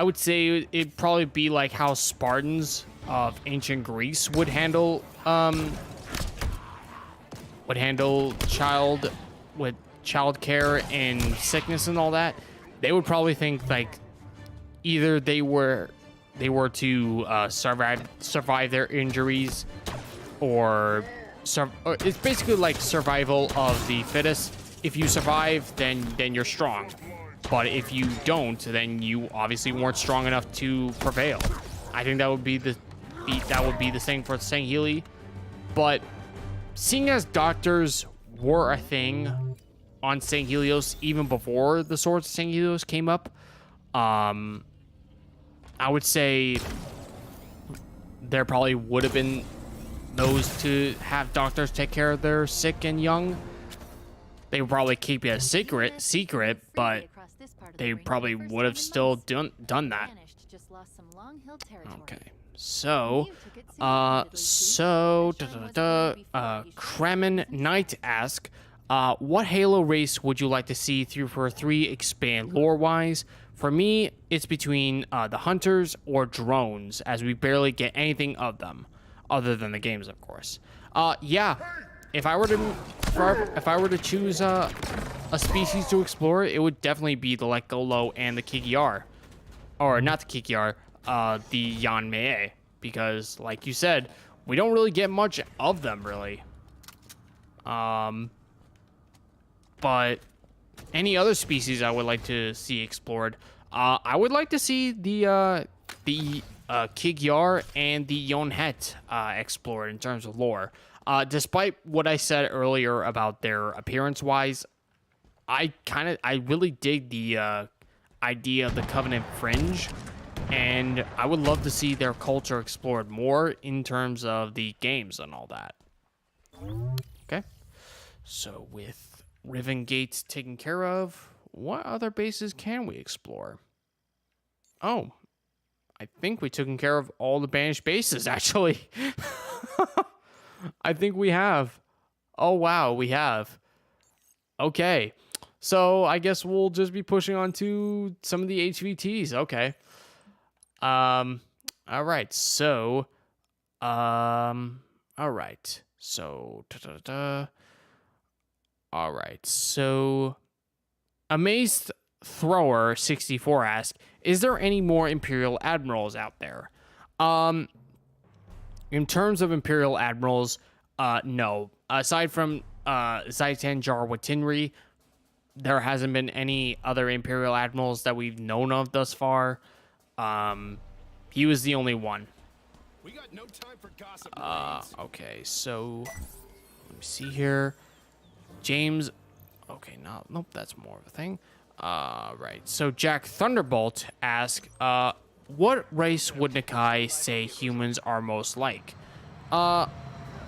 Speaker 1: would say it'd probably be like how Spartans of ancient Greece would handle child care and sickness and all that. They would probably think like either they were to survive their injuries, or it's basically like survival of the fittest. If you survive, then you're strong. But if you don't, then you obviously weren't strong enough to prevail. I think that would be the same for St. Healy. But seeing as doctors were a thing on St. Helios even before the Swords of St. Helios came up, I would say there probably would have been those to have doctors take care of their sick and young. They would probably keep it a secret, but they probably would have still done that. Okay, so Kremen Knight asks, what Halo race would you like to see for 3 expand lore-wise? For me, it's between the Hunters or Drones, as we barely get anything of them, other than the games, of course. Yeah, if I were to choose a species to explore, it would definitely be the Lekgolo and the Kikiar, or not the Kikiar, the Yanmei, because, like you said, we don't really get much of them, really. But any other species I would like to see explored, I would like to see the Kikyar and the Yonhet explored in terms of lore. Despite what I said earlier about their appearance-wise, I really dig the idea of the Covenant Fringe, and I would love to see their culture explored more in terms of the games and all that. Okay, so with Riven Gates taken care of, what other bases can we explore? Oh, I think we taken care of all the Banished Bases, actually. I think we have. Oh, wow, we have. Okay, so I guess we'll just be pushing on to some of the HVTs. Okay. All right, so, all right, so, all right, so, Amazed Thrower 64 asks, is there any more Imperial Admirals out there? In terms of Imperial Admirals, no. Aside from Zaitan Jarwatinri, there hasn't been any other Imperial Admirals that we've known of thus far. He was the only one.
Speaker 3: We got no time for gossip.
Speaker 1: Okay, so let me see here. James, okay, nope, that's more of a thing. Right, so Jack Thunderbolt asks, what race would Nakai say humans are most like?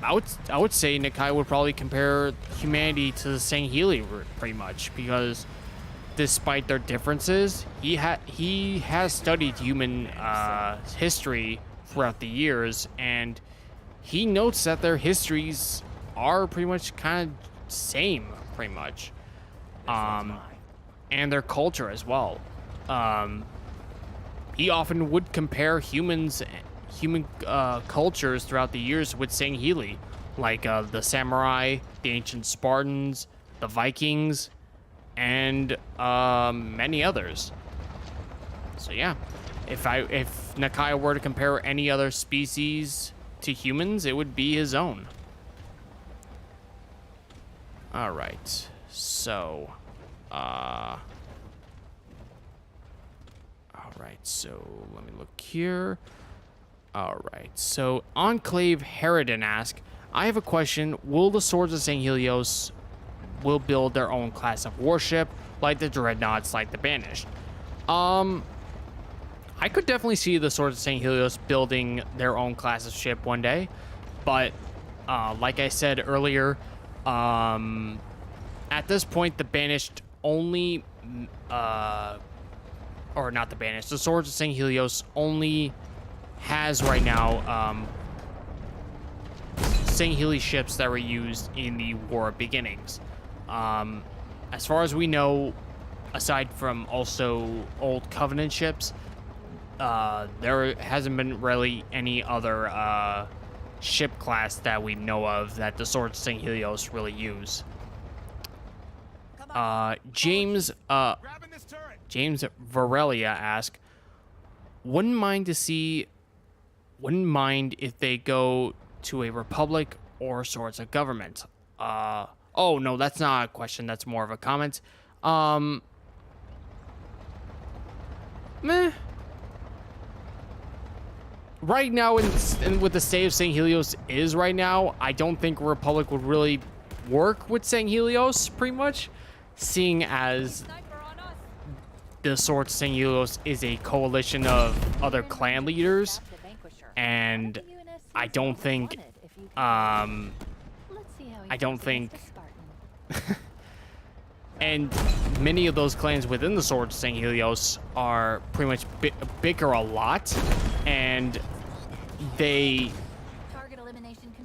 Speaker 1: I would say Nikai would probably compare humanity to the Healy pretty much, because despite their differences, he has studied human history throughout the years, and he notes that their histories are pretty much kind of same, pretty much, and their culture as well. He often would compare human cultures throughout the years with Healy, like the samurai, the ancient Spartans, the Vikings, and many others. So yeah, if Nakai were to compare any other species to humans, it would be his own. All right, so all right, so let me look here. All right, so Enclave Harridan asks, I have a question. Will the Swords of St. Helios will build their own class of warship, like the Dreadnoughts, like the Banished? I could definitely see the Swords of St. Helios building their own class of ship one day, but like I said earlier, at this point, the Banished only, or not the Banished, the Swords of St. Helios only has right now St. Healy ships that were used in the War of Beginnings. As far as we know, aside from also old Covenant ships, there hasn't been really any other ship class that we know of that the Swords of St. Helios really use. James Varelia asks, wouldn't mind if they go to a republic or sorts of government. Oh no, that's not a question, that's more of a comment. Meh. Right now, with the state of St. Helios is right now, I don't think a republic would really work with St. Helios, pretty much, seeing as the Swords of St. Helios is a coalition of other clan leaders, and I don't think, and many of those clans within the Swords of St. Helios are pretty much bicker a lot, and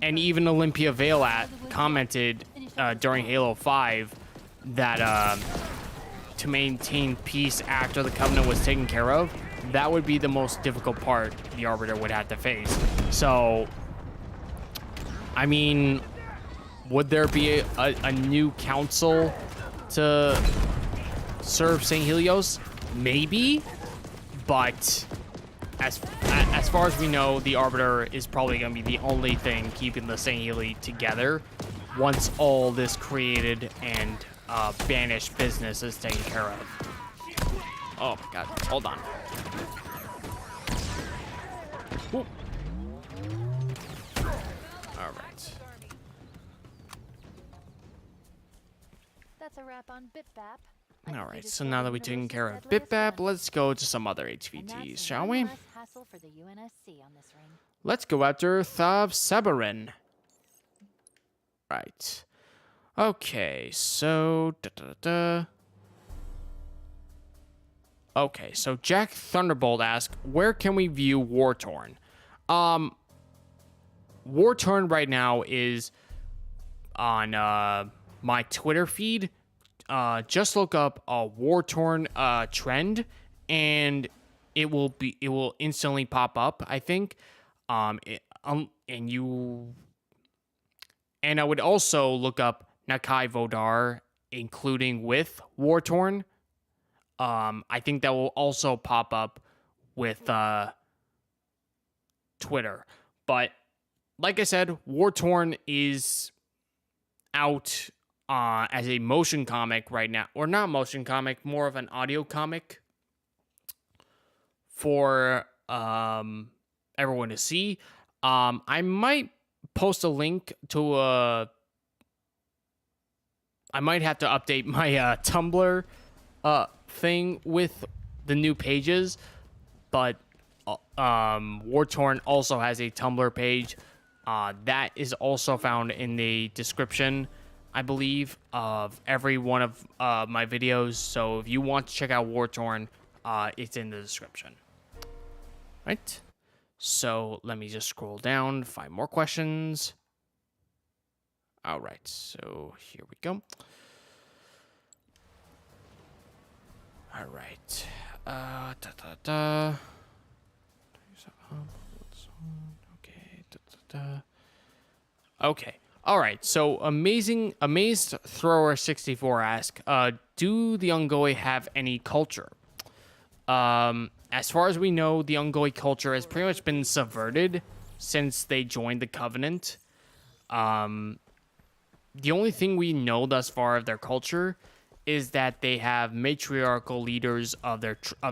Speaker 1: even Olympia Vale commented during Halo 5 that to maintain peace after the Covenant was taken care of, that would be the most difficult part the Arbiter would have to face. So, I mean, would there be a new council to serve St. Helios? Maybe, but as far as we know, the Arbiter is probably going to be the only thing keeping the St. Healy together once all this created and banished business is taken care of. Oh my god, hold on. Ooh. All right.
Speaker 2: That's a wrap on BitBap.
Speaker 1: All right, so now that we've taken care of BitBap, let's go to some other HVTs, shall we? Let's go after Thav Sabarin. Right. Okay, so... Okay, so Jack Thunderbolt asks, where can we view War Torn? War Torn right now is on my Twitter feed. Just look up a War Torn trend, and it will instantly pop up, I think. And I would also look up Nakai Vodar, including with War Torn. I think that will also pop up with Twitter. But like I said, War Torn is out as a motion comic right now, or not motion comic, more of an audio comic for everyone to see. I might post a link to I might have to update my Tumblr thing with the new pages, but War Torn also has a Tumblr page. That is also found in the description, I believe, of every one of my videos. So if you want to check out War Torn, it's in the description. Right? So let me just scroll down, find more questions. All right, so here we go. All right. Okay. All right. So amazed thrower 64 asks, do the Ungoi have any culture? As far as we know, the Ungoi culture has pretty much been subverted since they joined the Covenant. The only thing we know thus far of their culture is that they have matriarchal leaders of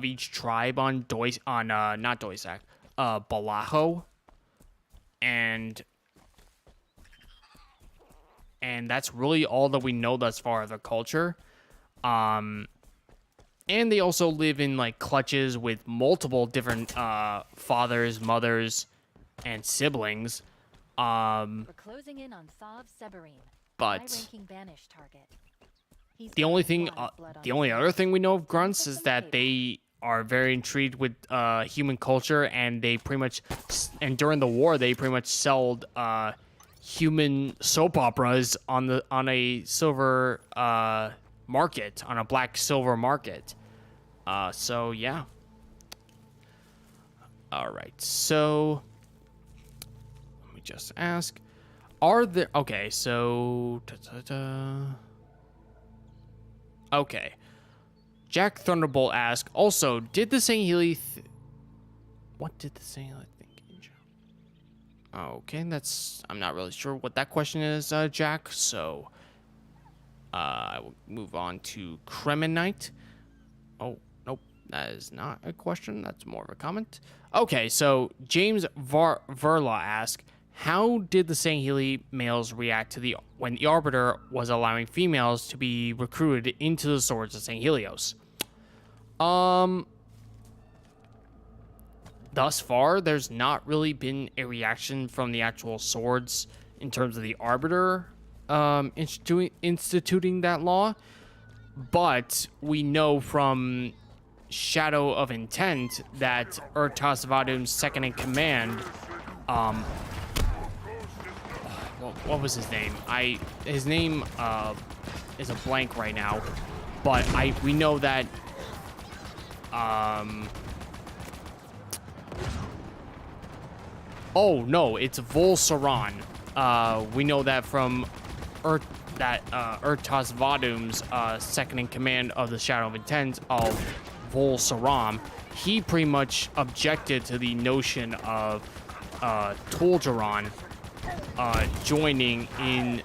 Speaker 1: each tribe on not Doisak, Balaho, and that's really all that we know thus far of their culture. And they also live in like clutches with multiple different fathers, mothers, and siblings.
Speaker 2: We're closing in on Sav Seberine,
Speaker 1: but
Speaker 2: high-ranking banished target.
Speaker 1: the only other thing we know of grunts is that they are very intrigued with human culture, and they pretty much, and during the war, they pretty much sold human soap operas on a silver market, on a black silver market. So yeah. All right. So let me just ask: are there? Okay. So. Okay. Jack Thunderbolt asks, also, did the Saint Healy what did the Saint Healy think? Okay, I'm not really sure what that question is, Jack, so I will move on to Kremenite. Oh, nope, that is not a question, that's more of a comment. Okay, so James Verla asks, how did the Saint Healy males react to when the Arbiter was allowing females to be recruited into the swords of Saint Helios? Thus far, there's not really been a reaction from the actual swords in terms of the Arbiter instituting that law, but we know from Shadow of Intent that Urtas Vadum's second in command, what was his name? His name is a blank right now, but we know that oh no, it's Vol Saran. We know that from Urtas Vadum's second in command of the Shadow of Intent of Vol Saram. He pretty much objected to the notion of Toljaran joining in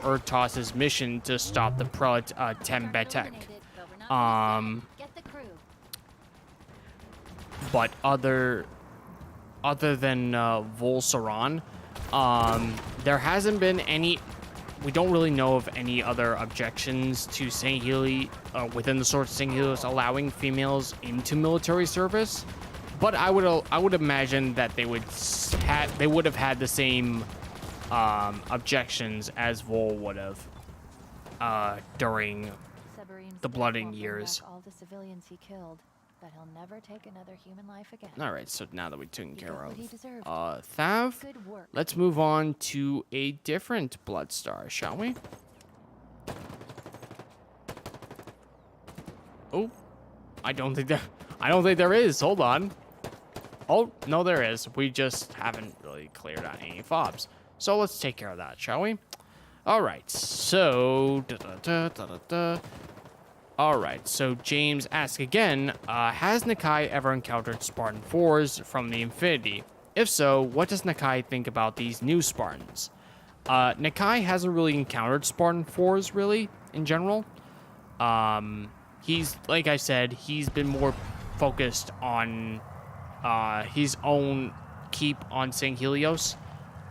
Speaker 1: Urtas's mission to stop the prelate Tembetek. But other than Vol Saran, there hasn't been any. We don't really know of any other objections to Saint Healy within the Swords of Saint Helios allowing females into military service. But I would imagine that they would have had the same objections as Vol would have during the Blooding Years.
Speaker 2: All the civilians he killed, but he'll never take another human life again.
Speaker 1: All right, so now that we've taken care of
Speaker 2: Good
Speaker 1: Thav,
Speaker 2: work.
Speaker 1: let's move on to a different Blood Star, shall we? Oh, I don't think there is. Hold on. Oh, no, there is. We just haven't really cleared out any fobs. So let's take care of that, shall we? All right, so... All right, so James asks again, has Nakai ever encountered Spartan 4s from the Infinity? If so, what does Nakai think about these new Spartans? Nakai hasn't really encountered Spartan 4s, really, in general. He's, like I said, he's been more focused on his own keep on St. Helios,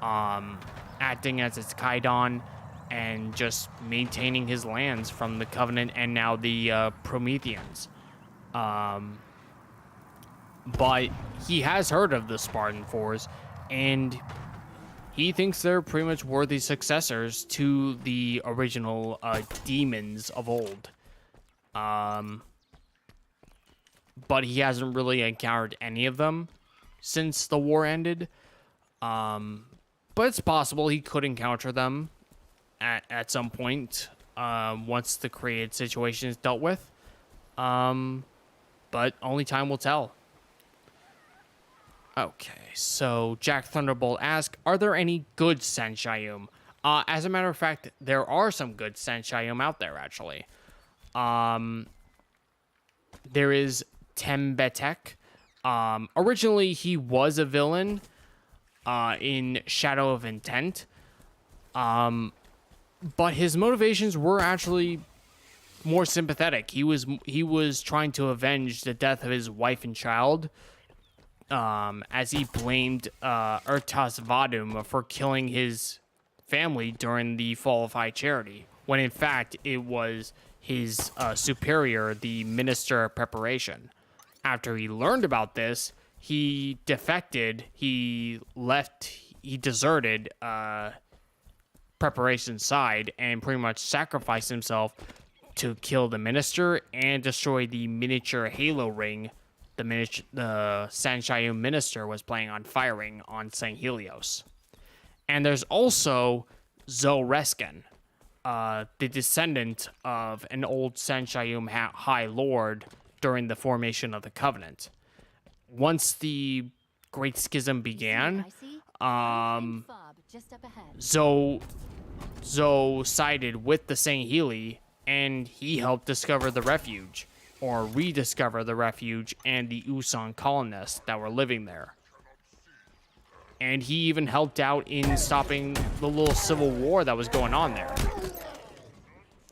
Speaker 1: acting as its Kaidan, and just maintaining his lands from the Covenant and now the Prometheans. But he has heard of the Spartan 4s, and he thinks they're pretty much worthy successors to the original demons of old. But he hasn't really encountered any of them since the war ended. But it's possible he could encounter them at some point once the created situation is dealt with. But only time will tell. Okay, so Jack Thunderbolt asks, are there any good Senshayum? As a matter of fact, there are some good Senshayum out there, actually. There is Tembetek. Originally, he was a villain in Shadow of Intent. But his motivations were actually more sympathetic. He was trying to avenge the death of his wife and child, as he blamed Urtas Vadum for killing his family during the fall of High Charity, when in fact it was his superior, the Minister of Preparation. After he learned about this, he defected, he deserted Preparation's side and pretty much sacrificed himself to kill the Minister and destroy the miniature Halo ring the Sanshayum Minister was planning on firing on St. Helios. And there's also Zoresken, the descendant of an old Sanshayum High Lord during the formation of the Covenant. Once the Great Schism began, Zoe sided with the St. Healy, and he helped discover the refuge, or rediscover the refuge and the Usan colonists that were living there. And he even helped out in stopping the little civil war that was going on there.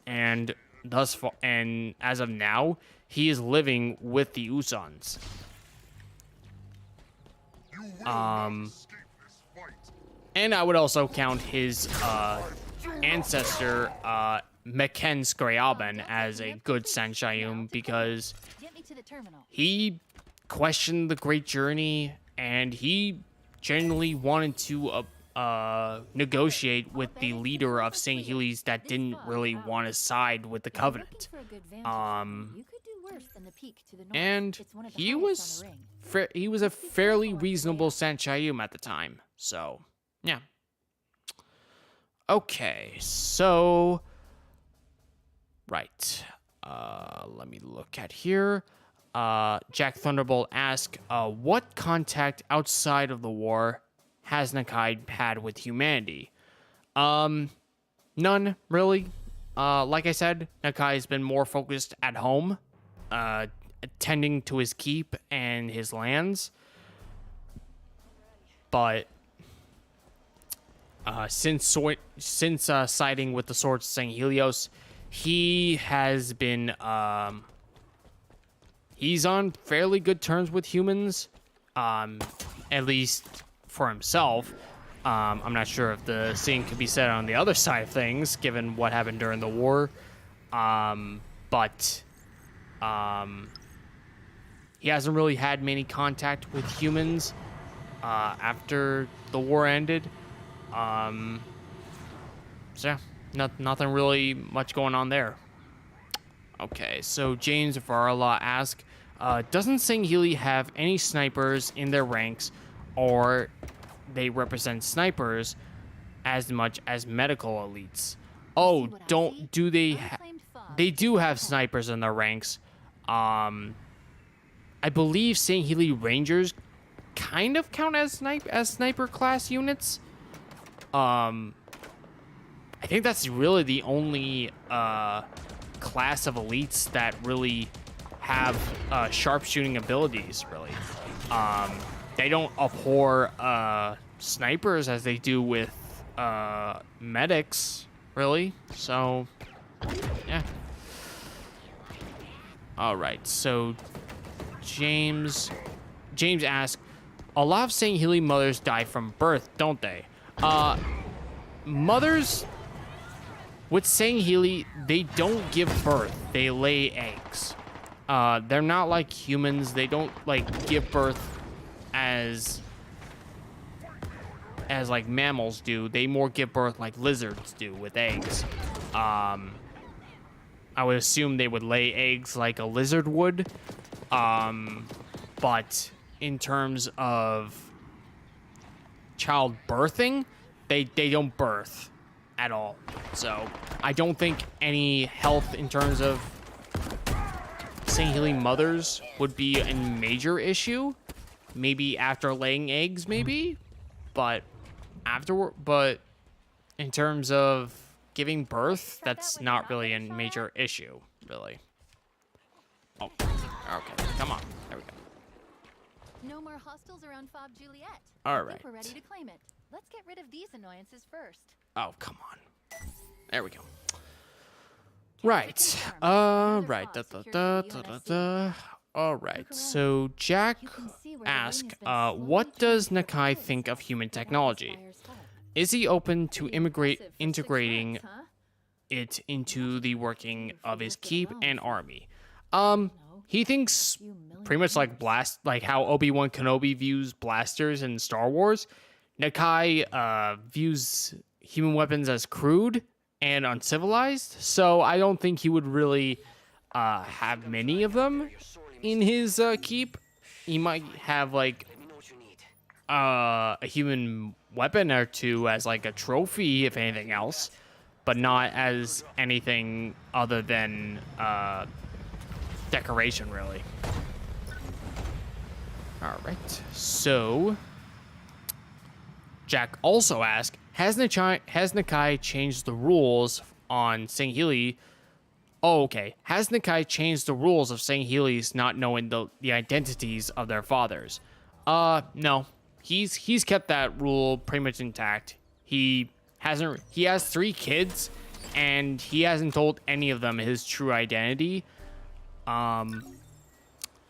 Speaker 1: And as of now, he is living with the Usans. And I would also count his ancestor, Meken Skreaben, as a good Sanshayum, because he questioned the Great Journey, and he genuinely wanted to negotiate with the leader of St. Healy's that didn't really want to side with the Covenant. And he was a fairly reasonable Sanshayum at the time, so yeah. Okay, so right. Let me look at here. Jack Thunderbolt asks, what contact outside of the war has Nakai had with humanity? None, really. Like I said, Nakai has been more focused at home, tending to his keep and his lands. But since siding with the Swords of St. Helios, he has been he's on fairly good terms with humans, at least for himself. I'm not sure if the same could be said on the other side of things, given what happened during the war. But he hasn't really had many contact with humans after the war ended. So yeah, nothing really much going on there. Okay, so James Varla asks, doesn't St. Healy have any snipers in their ranks, or they represent snipers as much as medical elites? Oh, do they they do have snipers in their ranks. I believe St. Healy Rangers kind of count as sniper class units. I think that's really the only class of elites that really have sharpshooting abilities, really. They don't abhor snipers as they do with medics, really. So, yeah. All right, so James asks, a lot of St. Healy mothers die from birth, don't they? Mothers with St. Healy, they don't give birth, they lay eggs. They're not like humans. They don't like give birth as as like mammals do. They more give birth like lizards do with eggs. I would assume they would lay eggs like a lizard would. But in terms of childbirthing, they don't birth at all. So I don't think any health in terms of Healy mothers would be a major issue. Maybe after laying eggs, maybe, but in terms of giving birth, that's not really a major issue, really. Oh, okay, come on, there we go.
Speaker 2: No more hostiles around Fob Juliet.
Speaker 1: All
Speaker 2: I
Speaker 1: right.
Speaker 2: think we're ready to claim it. Let's get rid of these annoyances first.
Speaker 1: Oh, come on. There we go. Right. Right. All right. So Jack asked, what does Nakai think of human technology? Is he open to integrating it into the working of his keep and army? He thinks pretty much like how Obi-Wan Kenobi views blasters in Star Wars. Nakai views human weapons as crude and uncivilized, so I don't think he would really have many of them in his keep. He might have like a human weapon or two as like a trophy, if anything else, but not as anything other than decoration, really. All right, so Jack also asked, has Nakai changed the rules on Healy? Oh, okay. Has Nakai changed the rules of Healy's not knowing the identities of their fathers? No. He's kept that rule pretty much intact. He has 3 kids, and he hasn't told any of them his true identity.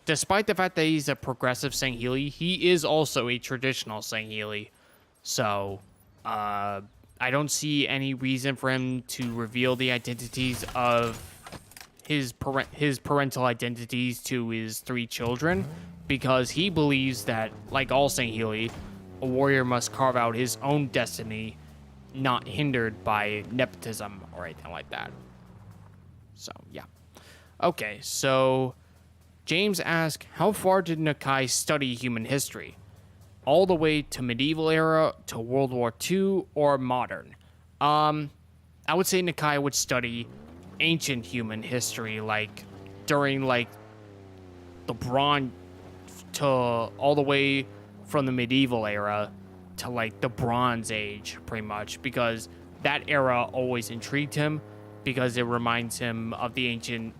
Speaker 1: Despite the fact that he's a progressive Healy, he is also a traditional Healy. So, I don't see any reason for him to reveal the identities of his parental identities to his 3 children, because he believes that, like all Healy, a warrior must carve out his own destiny, not hindered by nepotism or anything like that. So, yeah. Okay, so James asked, how far did Nakai study human history? All the way to medieval era, to World War II, or modern? I would say Nakai would study ancient human history, like during like the Bronze, to all the way from the medieval era to like the Bronze Age, pretty much, because that era always intrigued him, because it reminds him of the ancient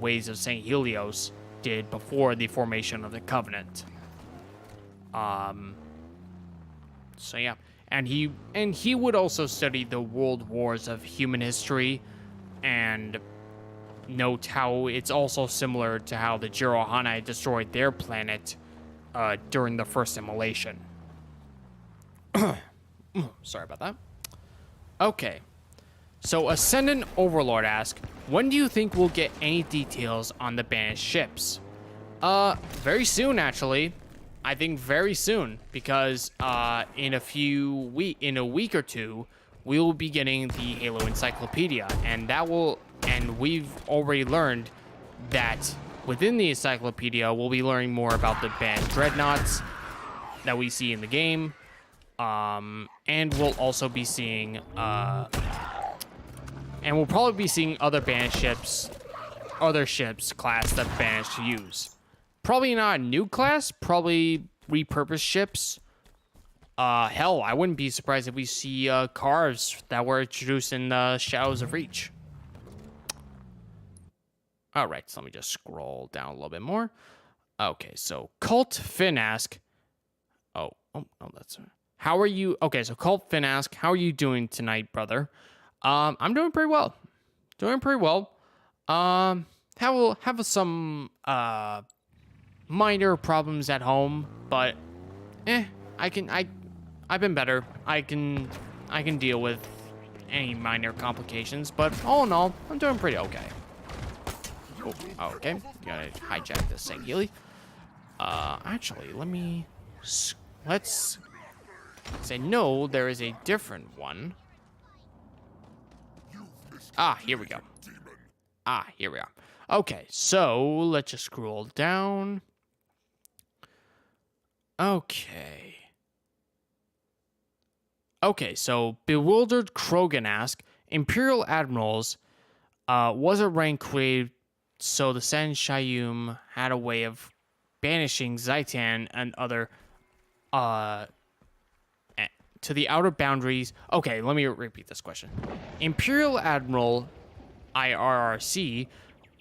Speaker 1: ways of Saint Helios did before the formation of the Covenant. So yeah, and he would also study the world wars of human history, and note how it's also similar to how the Jirohana destroyed their planet during the first immolation. Sorry about that. Okay, so Ascendant Overlord asks, when do you think we'll get any details on the banished ships? Very soon, actually. I think very soon, because in a week or two, we will be getting the Halo Encyclopedia, and we've already learned that within the encyclopedia, we'll be learning more about the banished dreadnoughts that we see in the game, and we'll also be seeing, and we'll probably be seeing other banished ships, other ships class that banished use. Probably not a new class, probably repurposed ships. Hell, I wouldn't be surprised if we see cars that were introduced in Shadows of Reach. All right, so let me just scroll down a little bit more. Okay, so Cult Finn ask, how are you? Okay, so Cult Finn ask, how are you doing tonight, brother? I'm doing pretty well. Have some minor problems at home, but I've been better. I can deal with any minor complications, but all in all, I'm doing pretty okay. Oh, okay. Gotta hijack this thing, Healy. Actually, let's Say no, there is a different one. Ah, here we go. Ah, here we are. Okay, so let's just scroll down. Okay. Okay, so bewildered Krogan ask, Imperial Admirals, was a rank created so the Sen Shayum had a way of banishing Zaitan and other to the outer boundaries. Okay, let me repeat this question. Imperial Admiral IRRC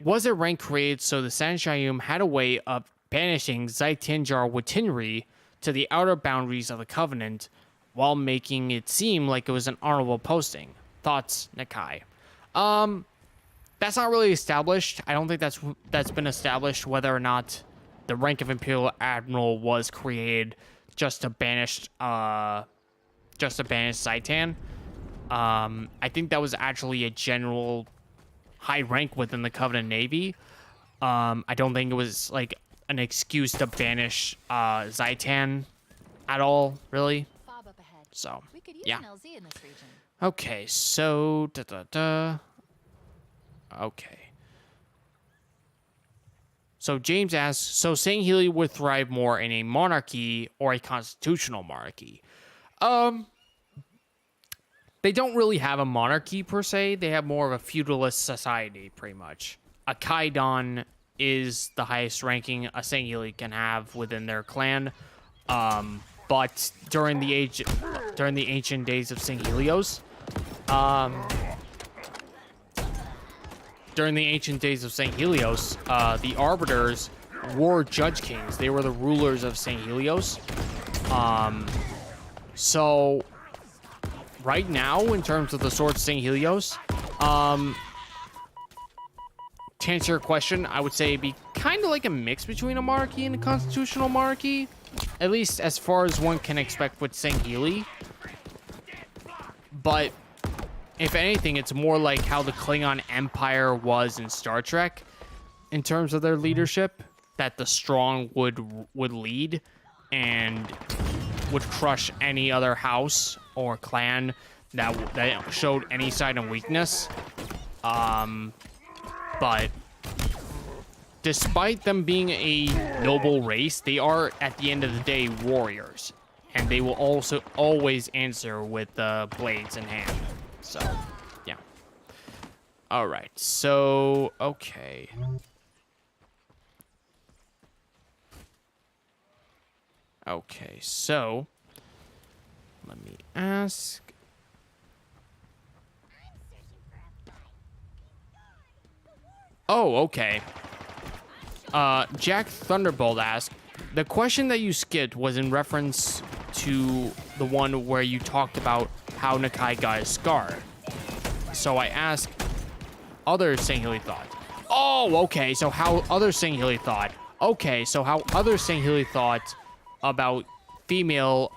Speaker 1: was a rank created so the San Shayum had a way of banishing Zaitinjar Watinri to the outer boundaries of the Covenant while making it seem like it was an honorable posting. Thoughts, Nakai? That's not really established. I don't think that's been established whether or not the rank of Imperial Admiral was created just to banish Zaitan. I think that was actually a general high rank within the Covenant Navy. I don't think it was like an excuse to banish Zaitan at all, really. So, yeah. Okay, so okay. So James asks, so saying Healy would thrive more in a monarchy or a constitutional monarchy? They don't really have a monarchy per se. They have more of a feudalist society, pretty much. A Kaidon is the highest ranking a Sangheili can have within their clan. But during the ancient days of Helios, the Arbiters were Judge Kings. They were the rulers of Helios. So right now, in terms of the Sword of Helios, to answer your question, I would say it'd be kind of like a mix between a monarchy and a constitutional monarchy, at least as far as one can expect with Sangheili. But if anything, it's more like how the Klingon Empire was in Star Trek in terms of their leadership, that the strong would lead and would crush any other house or clan that showed any sign of weakness. But despite them being a noble race, they are, at the end of the day, warriors. And they will also always answer with blades in hand. So, yeah. Alright, so, okay. Okay, so, let me ask. Oh, okay. Jack Thunderbolt asked, the question that you skipped was in reference to the one where you talked about how Nakai got his scar. So I asked other Sangheili thought. Oh, okay, so how other Sangheili thought. Okay, so how other Sangheili thought about female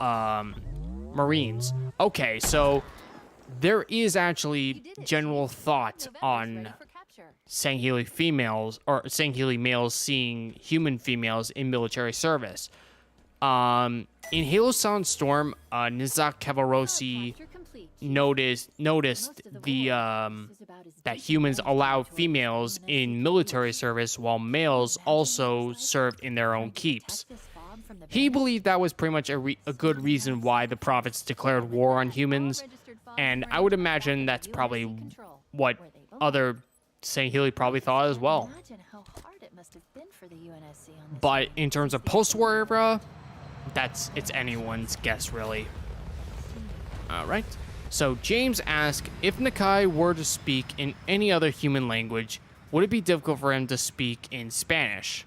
Speaker 1: Marines. Okay, so there is actually general thought on Sangheili females or Sangheili males seeing human females in military service. In Halo Sound Storm, Nizak Cavarosi noticed the that humans allow females in military service while males also serve in their own keeps. He believed that was pretty much a good reason why the prophets declared war on humans, and I would imagine that's probably what other Sangheili probably thought as well. But in terms of post-war era, it's anyone's guess, really. Alright. So James asked, if Nakai were to speak in any other human language, would it be difficult for him to speak in Spanish?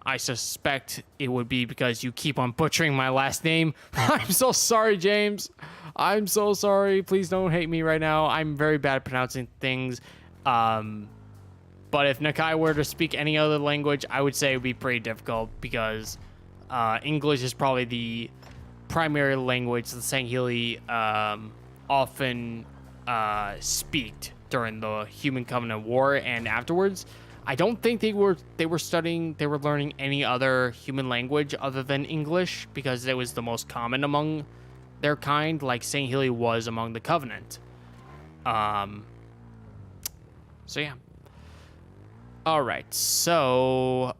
Speaker 1: I suspect it would be because you keep on butchering my last name. I'm so sorry, James. I'm so sorry. Please don't hate me right now. I'm very bad at pronouncing things. But if Nakai were to speak any other language, I would say it would be pretty difficult because English is probably the primary language the Sangheili often speak during the Human Covenant War and afterwards. I don't think they were learning any other human language other than English, because it was the most common among their kind, like St. Healy was among the Covenant. So yeah. All right. So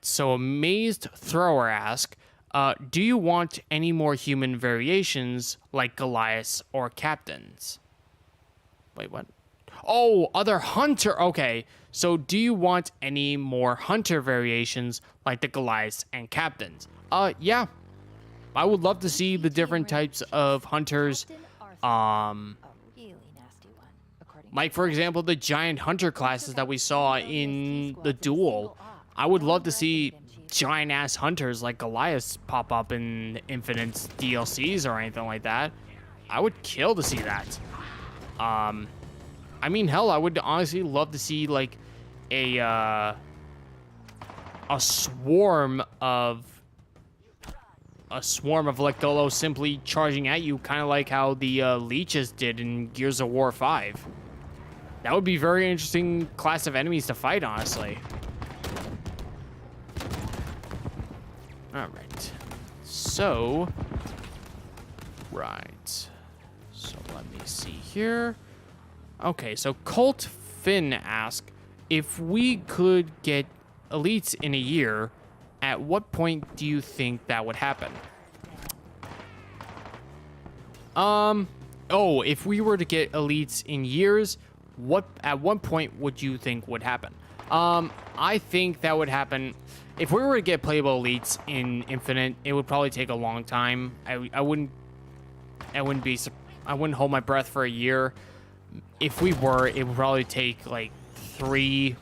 Speaker 1: So Amazed Thrower asks, do you want any more human variations like Goliaths or captains? Wait, what? Oh, other hunter. Okay. So do you want any more hunter variations like the Goliaths and captains? Yeah. I would love to see the different types of hunters. Like, for example, the giant hunter classes that we saw in the duel. I would love to see giant ass hunters like Goliaths pop up in Infinite DLCs or anything like that. I would kill to see that. I mean, hell, I would honestly love to see like a swarm of Lectolo simply charging at you, kind of like how the leeches did in Gears of War 5. That would be a very interesting class of enemies to fight, honestly. All right. So, right. So let me see here. Okay, so Colt Finn asks, if we could get elites in a year, at what point do you think that would happen? Oh, if we were to get elites in years, at what point would you think would happen? I think that would happen if we were to get playable elites in Infinite. It would probably take a long time. I wouldn't hold my breath for a year. If we were, it would probably take like 3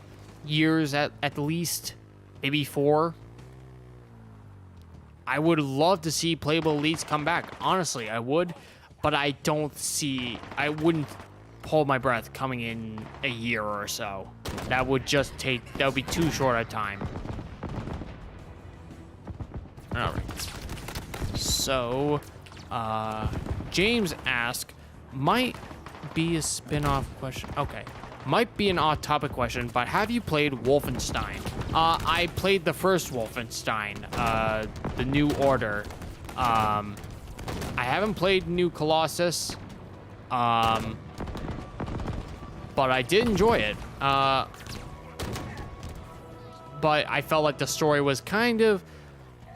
Speaker 1: years at the least, maybe 4. I would love to see playable elites come back. Honestly, I would, but I wouldn't hold my breath coming in a year or so. That would be too short a time. All right. So, James asks, might be a spin-off question. Okay. Might be an off-topic question, but have you played Wolfenstein? I played the first Wolfenstein, the New Order. I haven't played New Colossus, but I did enjoy it. But I felt like the story was kind of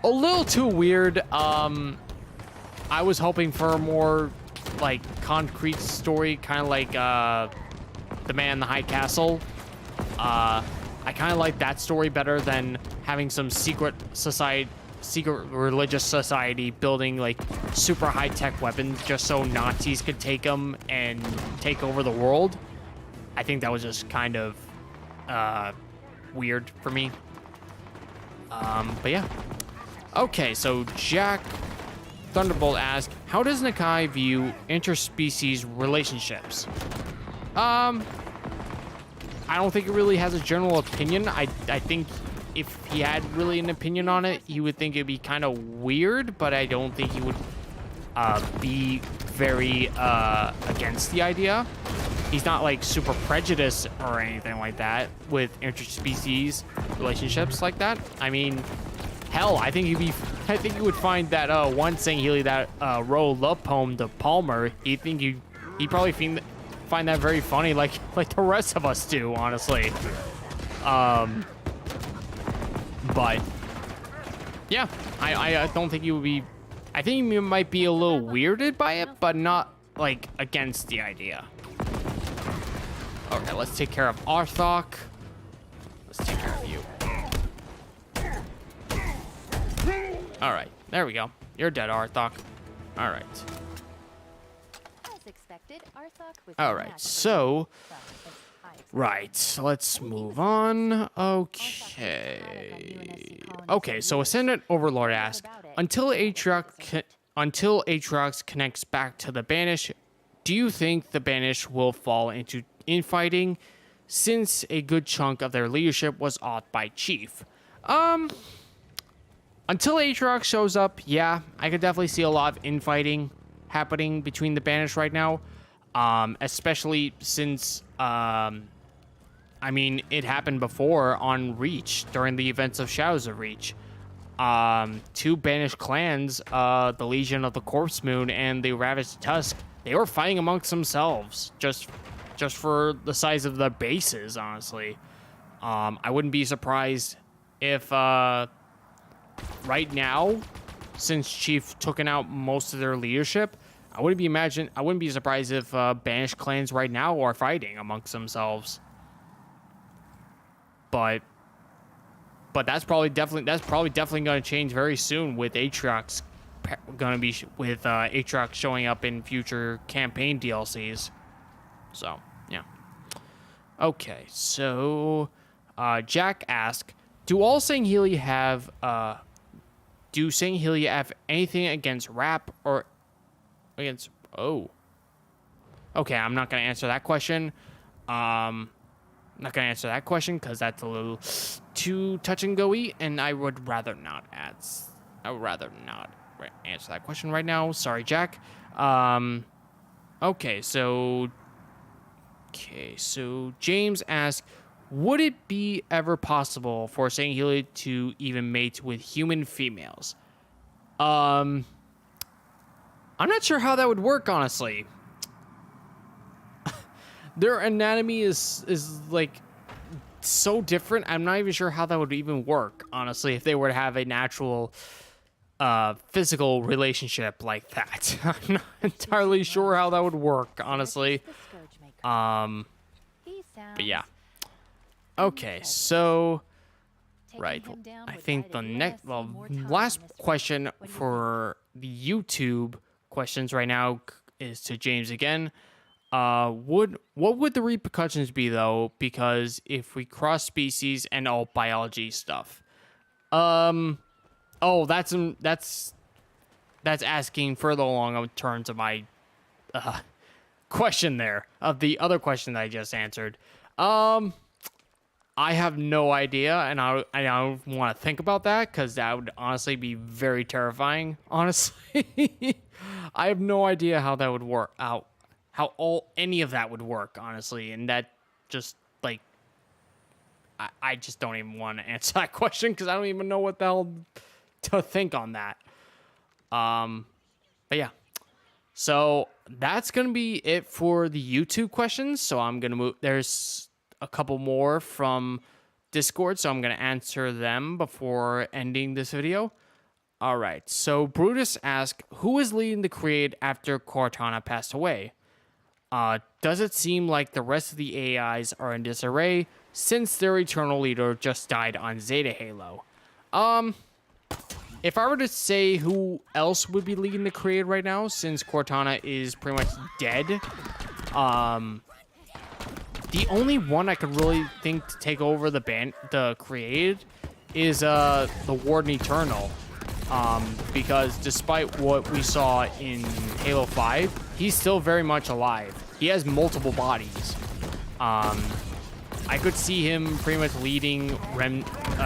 Speaker 1: a little too weird. I was hoping for a more, like, concrete story, kind of like, The Man in the High Castle. I kind of like that story better than having some secret religious society building like super high-tech weapons just so Nazis could take them and take over the world. I think that was just kind of weird for me. But yeah. Okay, so Jack Thunderbolt asks, how does Nakai view interspecies relationships? I don't think it really has a general opinion. I think if he had really an opinion on it, he would think it'd be kind of weird, but I don't think he would be very against the idea. He's not like super prejudiced or anything like that with interspecies relationships like that. I mean, hell, I think he would find that one St. Healy, that Row love poem to Palmer. He'd probably find that very funny, like the rest of us do, honestly. But yeah, I don't think he would be. I think he might be a little weirded by it, but not like against the idea. Okay, let's take care of Arthok. Let's take care of you. All right, there we go. You're dead, Arthok. All right. All right, so, right, let's move on. Okay, so Ascendant Overlord asks, until Aatrox connects back to the Banished, do you think the Banished will fall into infighting, since a good chunk of their leadership was off by Chief? Until Aatrox shows up, yeah, I could definitely see a lot of infighting happening between the Banished right now. Especially since I mean, it happened before on Reach during the events of Shadows of Reach. Two banished clans, the Legion of the Corpse Moon and the Ravaged Tusk, they were fighting amongst themselves just for the size of the bases, honestly. I wouldn't be surprised if right now, since Chief took out most of their leadership, I wouldn't be surprised if banished clans right now are fighting amongst themselves. But that's probably definitely going to change very soon with Aatrox Aatrox showing up in future campaign DLCs. So yeah. Okay, so Jack asked, do Saying Healy have anything against rap or against? Oh, okay. I'm not gonna answer that question. Not gonna answer that question because that's a little too touch and go-y, and I would rather not answer that question right now. Sorry, Jack. Okay, so James asked, would it be ever possible for Saying Healy to even mate with human females? I'm not sure how that would work, honestly. Their anatomy is like so different. I'm not even sure how that would even work, honestly, if they were to have a natural physical relationship like that. I'm not entirely sure how that would work, honestly. But yeah. Okay, so right. I think the last question for the YouTube questions right now is to James again. What would the repercussions be though? Because if we cross species and all biology stuff, that's asking further along in terms of my question there of the other question that I just answered. I have no idea, and I don't want to think about that because that would honestly be very terrifying. Honestly, I have no idea how that would work out. How any of that would work, honestly, and that just like I just don't even want to answer that question because I don't even know what the hell to think on that. But yeah, so that's gonna be it for the YouTube questions. So I'm gonna move. There's a couple more from Discord, so I'm gonna answer them before ending this video. All right. So Brutus asked, "Who is leading the Creed after Cortana passed away? Does it seem like the rest of the AIs are in disarray since their eternal leader just died on Zeta Halo?" If I were to say who else would be leading the Creed right now, since Cortana is pretty much dead, the only one I could really think to take over the Creed is the Warden Eternal. Because despite what we saw in Halo 5, he's still very much alive. He has multiple bodies. I could see him pretty much leading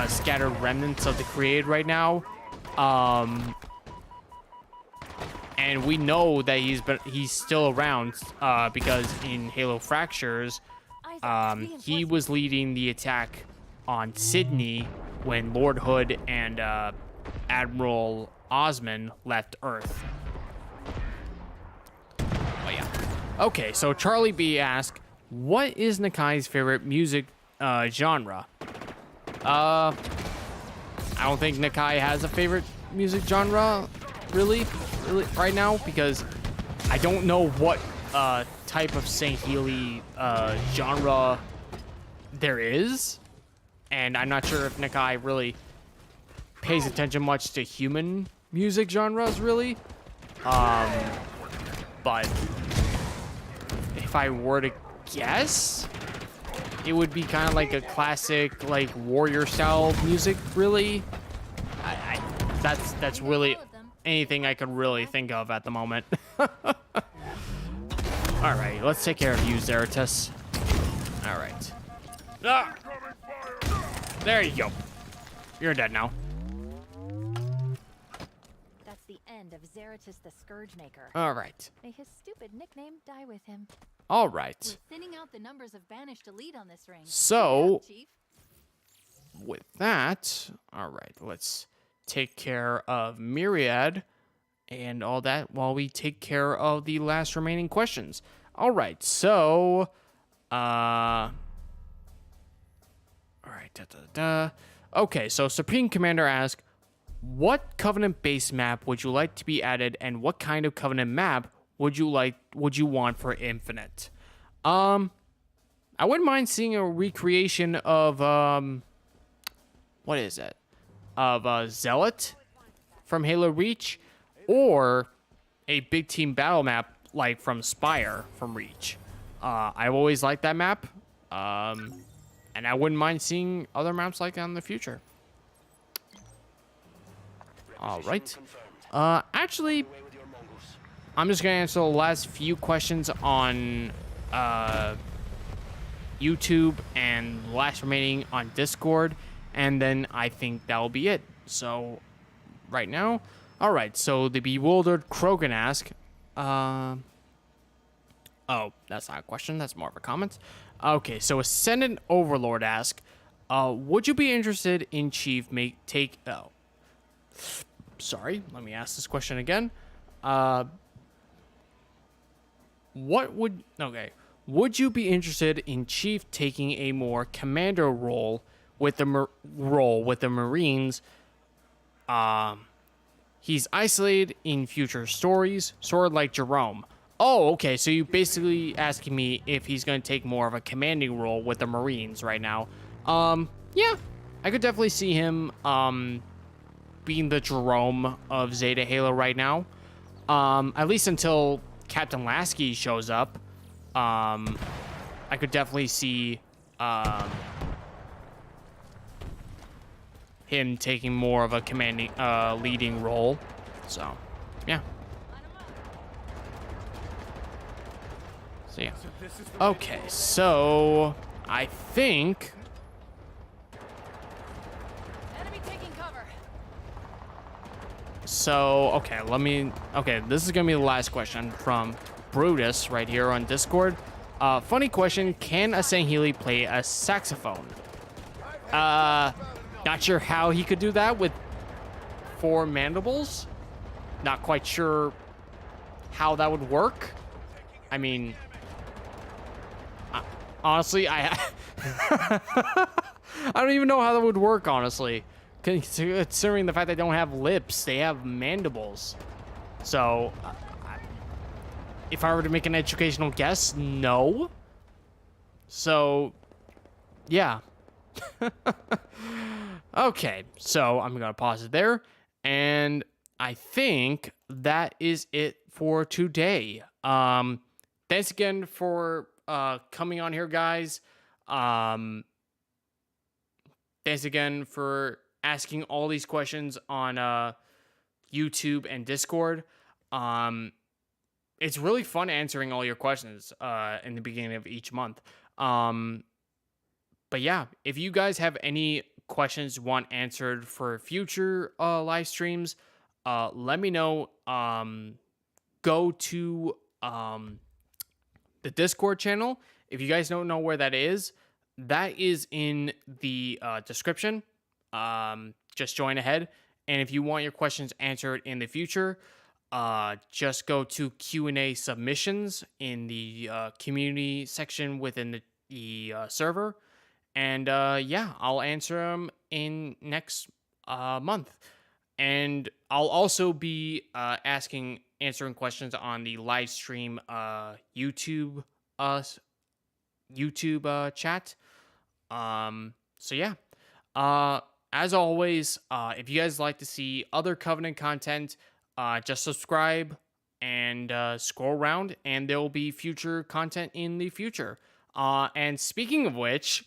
Speaker 1: scattered remnants of the Creed right now. And we know that he's still around because in Halo Fractures, he was leading the attack on Sydney when Lord Hood and Admiral Osman left Earth. Oh yeah. Okay, so Charlie B asked, what is Nakai's favorite music genre? I don't think Nakai has a favorite music genre, really right now, because I don't know what type of Saying Healy genre there is, and I'm not sure if Nakai really pays attention much to human music genres, really. But if I were to guess, it would be kind of like a classic, like warrior style music, really. That's really anything I could really think of at the moment. All right, let's take care of you, Zeratus. All right. Ah! There you go. You're dead now.
Speaker 2: That's the end of Zeratus the Scourgemaker.
Speaker 1: All right.
Speaker 2: May his stupid nickname die with him.
Speaker 1: All right.
Speaker 2: We're thinning out the numbers of banished elite on this ring.
Speaker 1: So,
Speaker 2: Yeah, Chief.
Speaker 1: with that, all right, let's take care of Myriad and all that while we take care of the last remaining questions. All right, so, all right, Okay, so Supreme Commander asks, what Covenant-based map would you like to be added, and what kind of Covenant map would you want for Infinite? I wouldn't mind seeing a recreation of what is it? Of Zealot from Halo Reach, or a big team battle map like from Spire from Reach. I've always liked that map, and I wouldn't mind seeing other maps like that in the future. All right. Actually, I'm just gonna answer the last few questions on YouTube and the last remaining on Discord, and then I think that'll be it. So, right now, all right. So the bewildered Krogan ask, oh, that's not a question. That's more of a comment. Okay, so Ascendant Overlord ask, would you be interested in Chief Sorry, let me ask this question again. Would you be interested in Chief taking a more commander role with the Marines? He's isolated in future stories, sort of like Jerome. Oh, okay, so you basically asking me if he's going to take more of a commanding role with the Marines right now. Yeah, I could definitely see him, being the Jerome of Zeta Halo right now. At least until Captain Lasky shows up. I could definitely see, him taking more of a leading role. So, yeah. So, yeah. Okay, so I think...
Speaker 2: Enemy taking cover.
Speaker 1: So, okay, this is gonna be the last question from Brutus right here on Discord. Funny question, can a Healy play a saxophone? Not sure how he could do that with 4 mandibles. Not quite sure how that would work. I mean, honestly, I don't even know how that would work, honestly. Considering the fact they don't have lips, they have mandibles. So, if I were to make an educational guess, no. So, yeah. Okay, so I'm gonna pause it there, and I think that is it for today. Thanks again for coming on here, guys. Thanks again for asking all these questions on YouTube and Discord. It's really fun answering all your questions in the beginning of each month. But yeah, if you guys have any questions you want answered for future live streams, let me know. Go to the Discord channel. If you guys don't know where that is in the description. Just join ahead. And if you want your questions answered in the future, just go to Q&A submissions in the community section within the server. And yeah, I'll answer them in next month. And I'll also be answering questions on the live stream YouTube chat. So yeah. As always, if you guys like to see other Covenant content, just subscribe and scroll around, and there will be future content in the future. And speaking of which,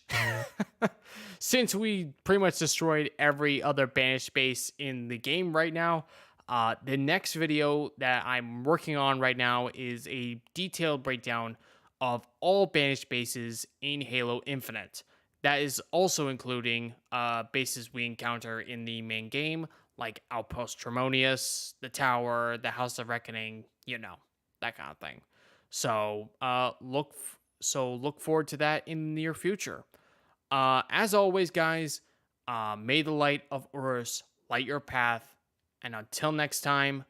Speaker 1: since we pretty much destroyed every other banished base in the game right now, the next video that I'm working on right now is a detailed breakdown of all banished bases in Halo Infinite. That is also including bases we encounter in the main game, like Outpost Tremonius, the Tower, the House of Reckoning, that kind of thing. So look forward to that in the near future. As always, guys, may the light of Urus light your path. And until next time,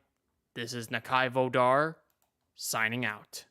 Speaker 1: this is Nakai Vodar signing out.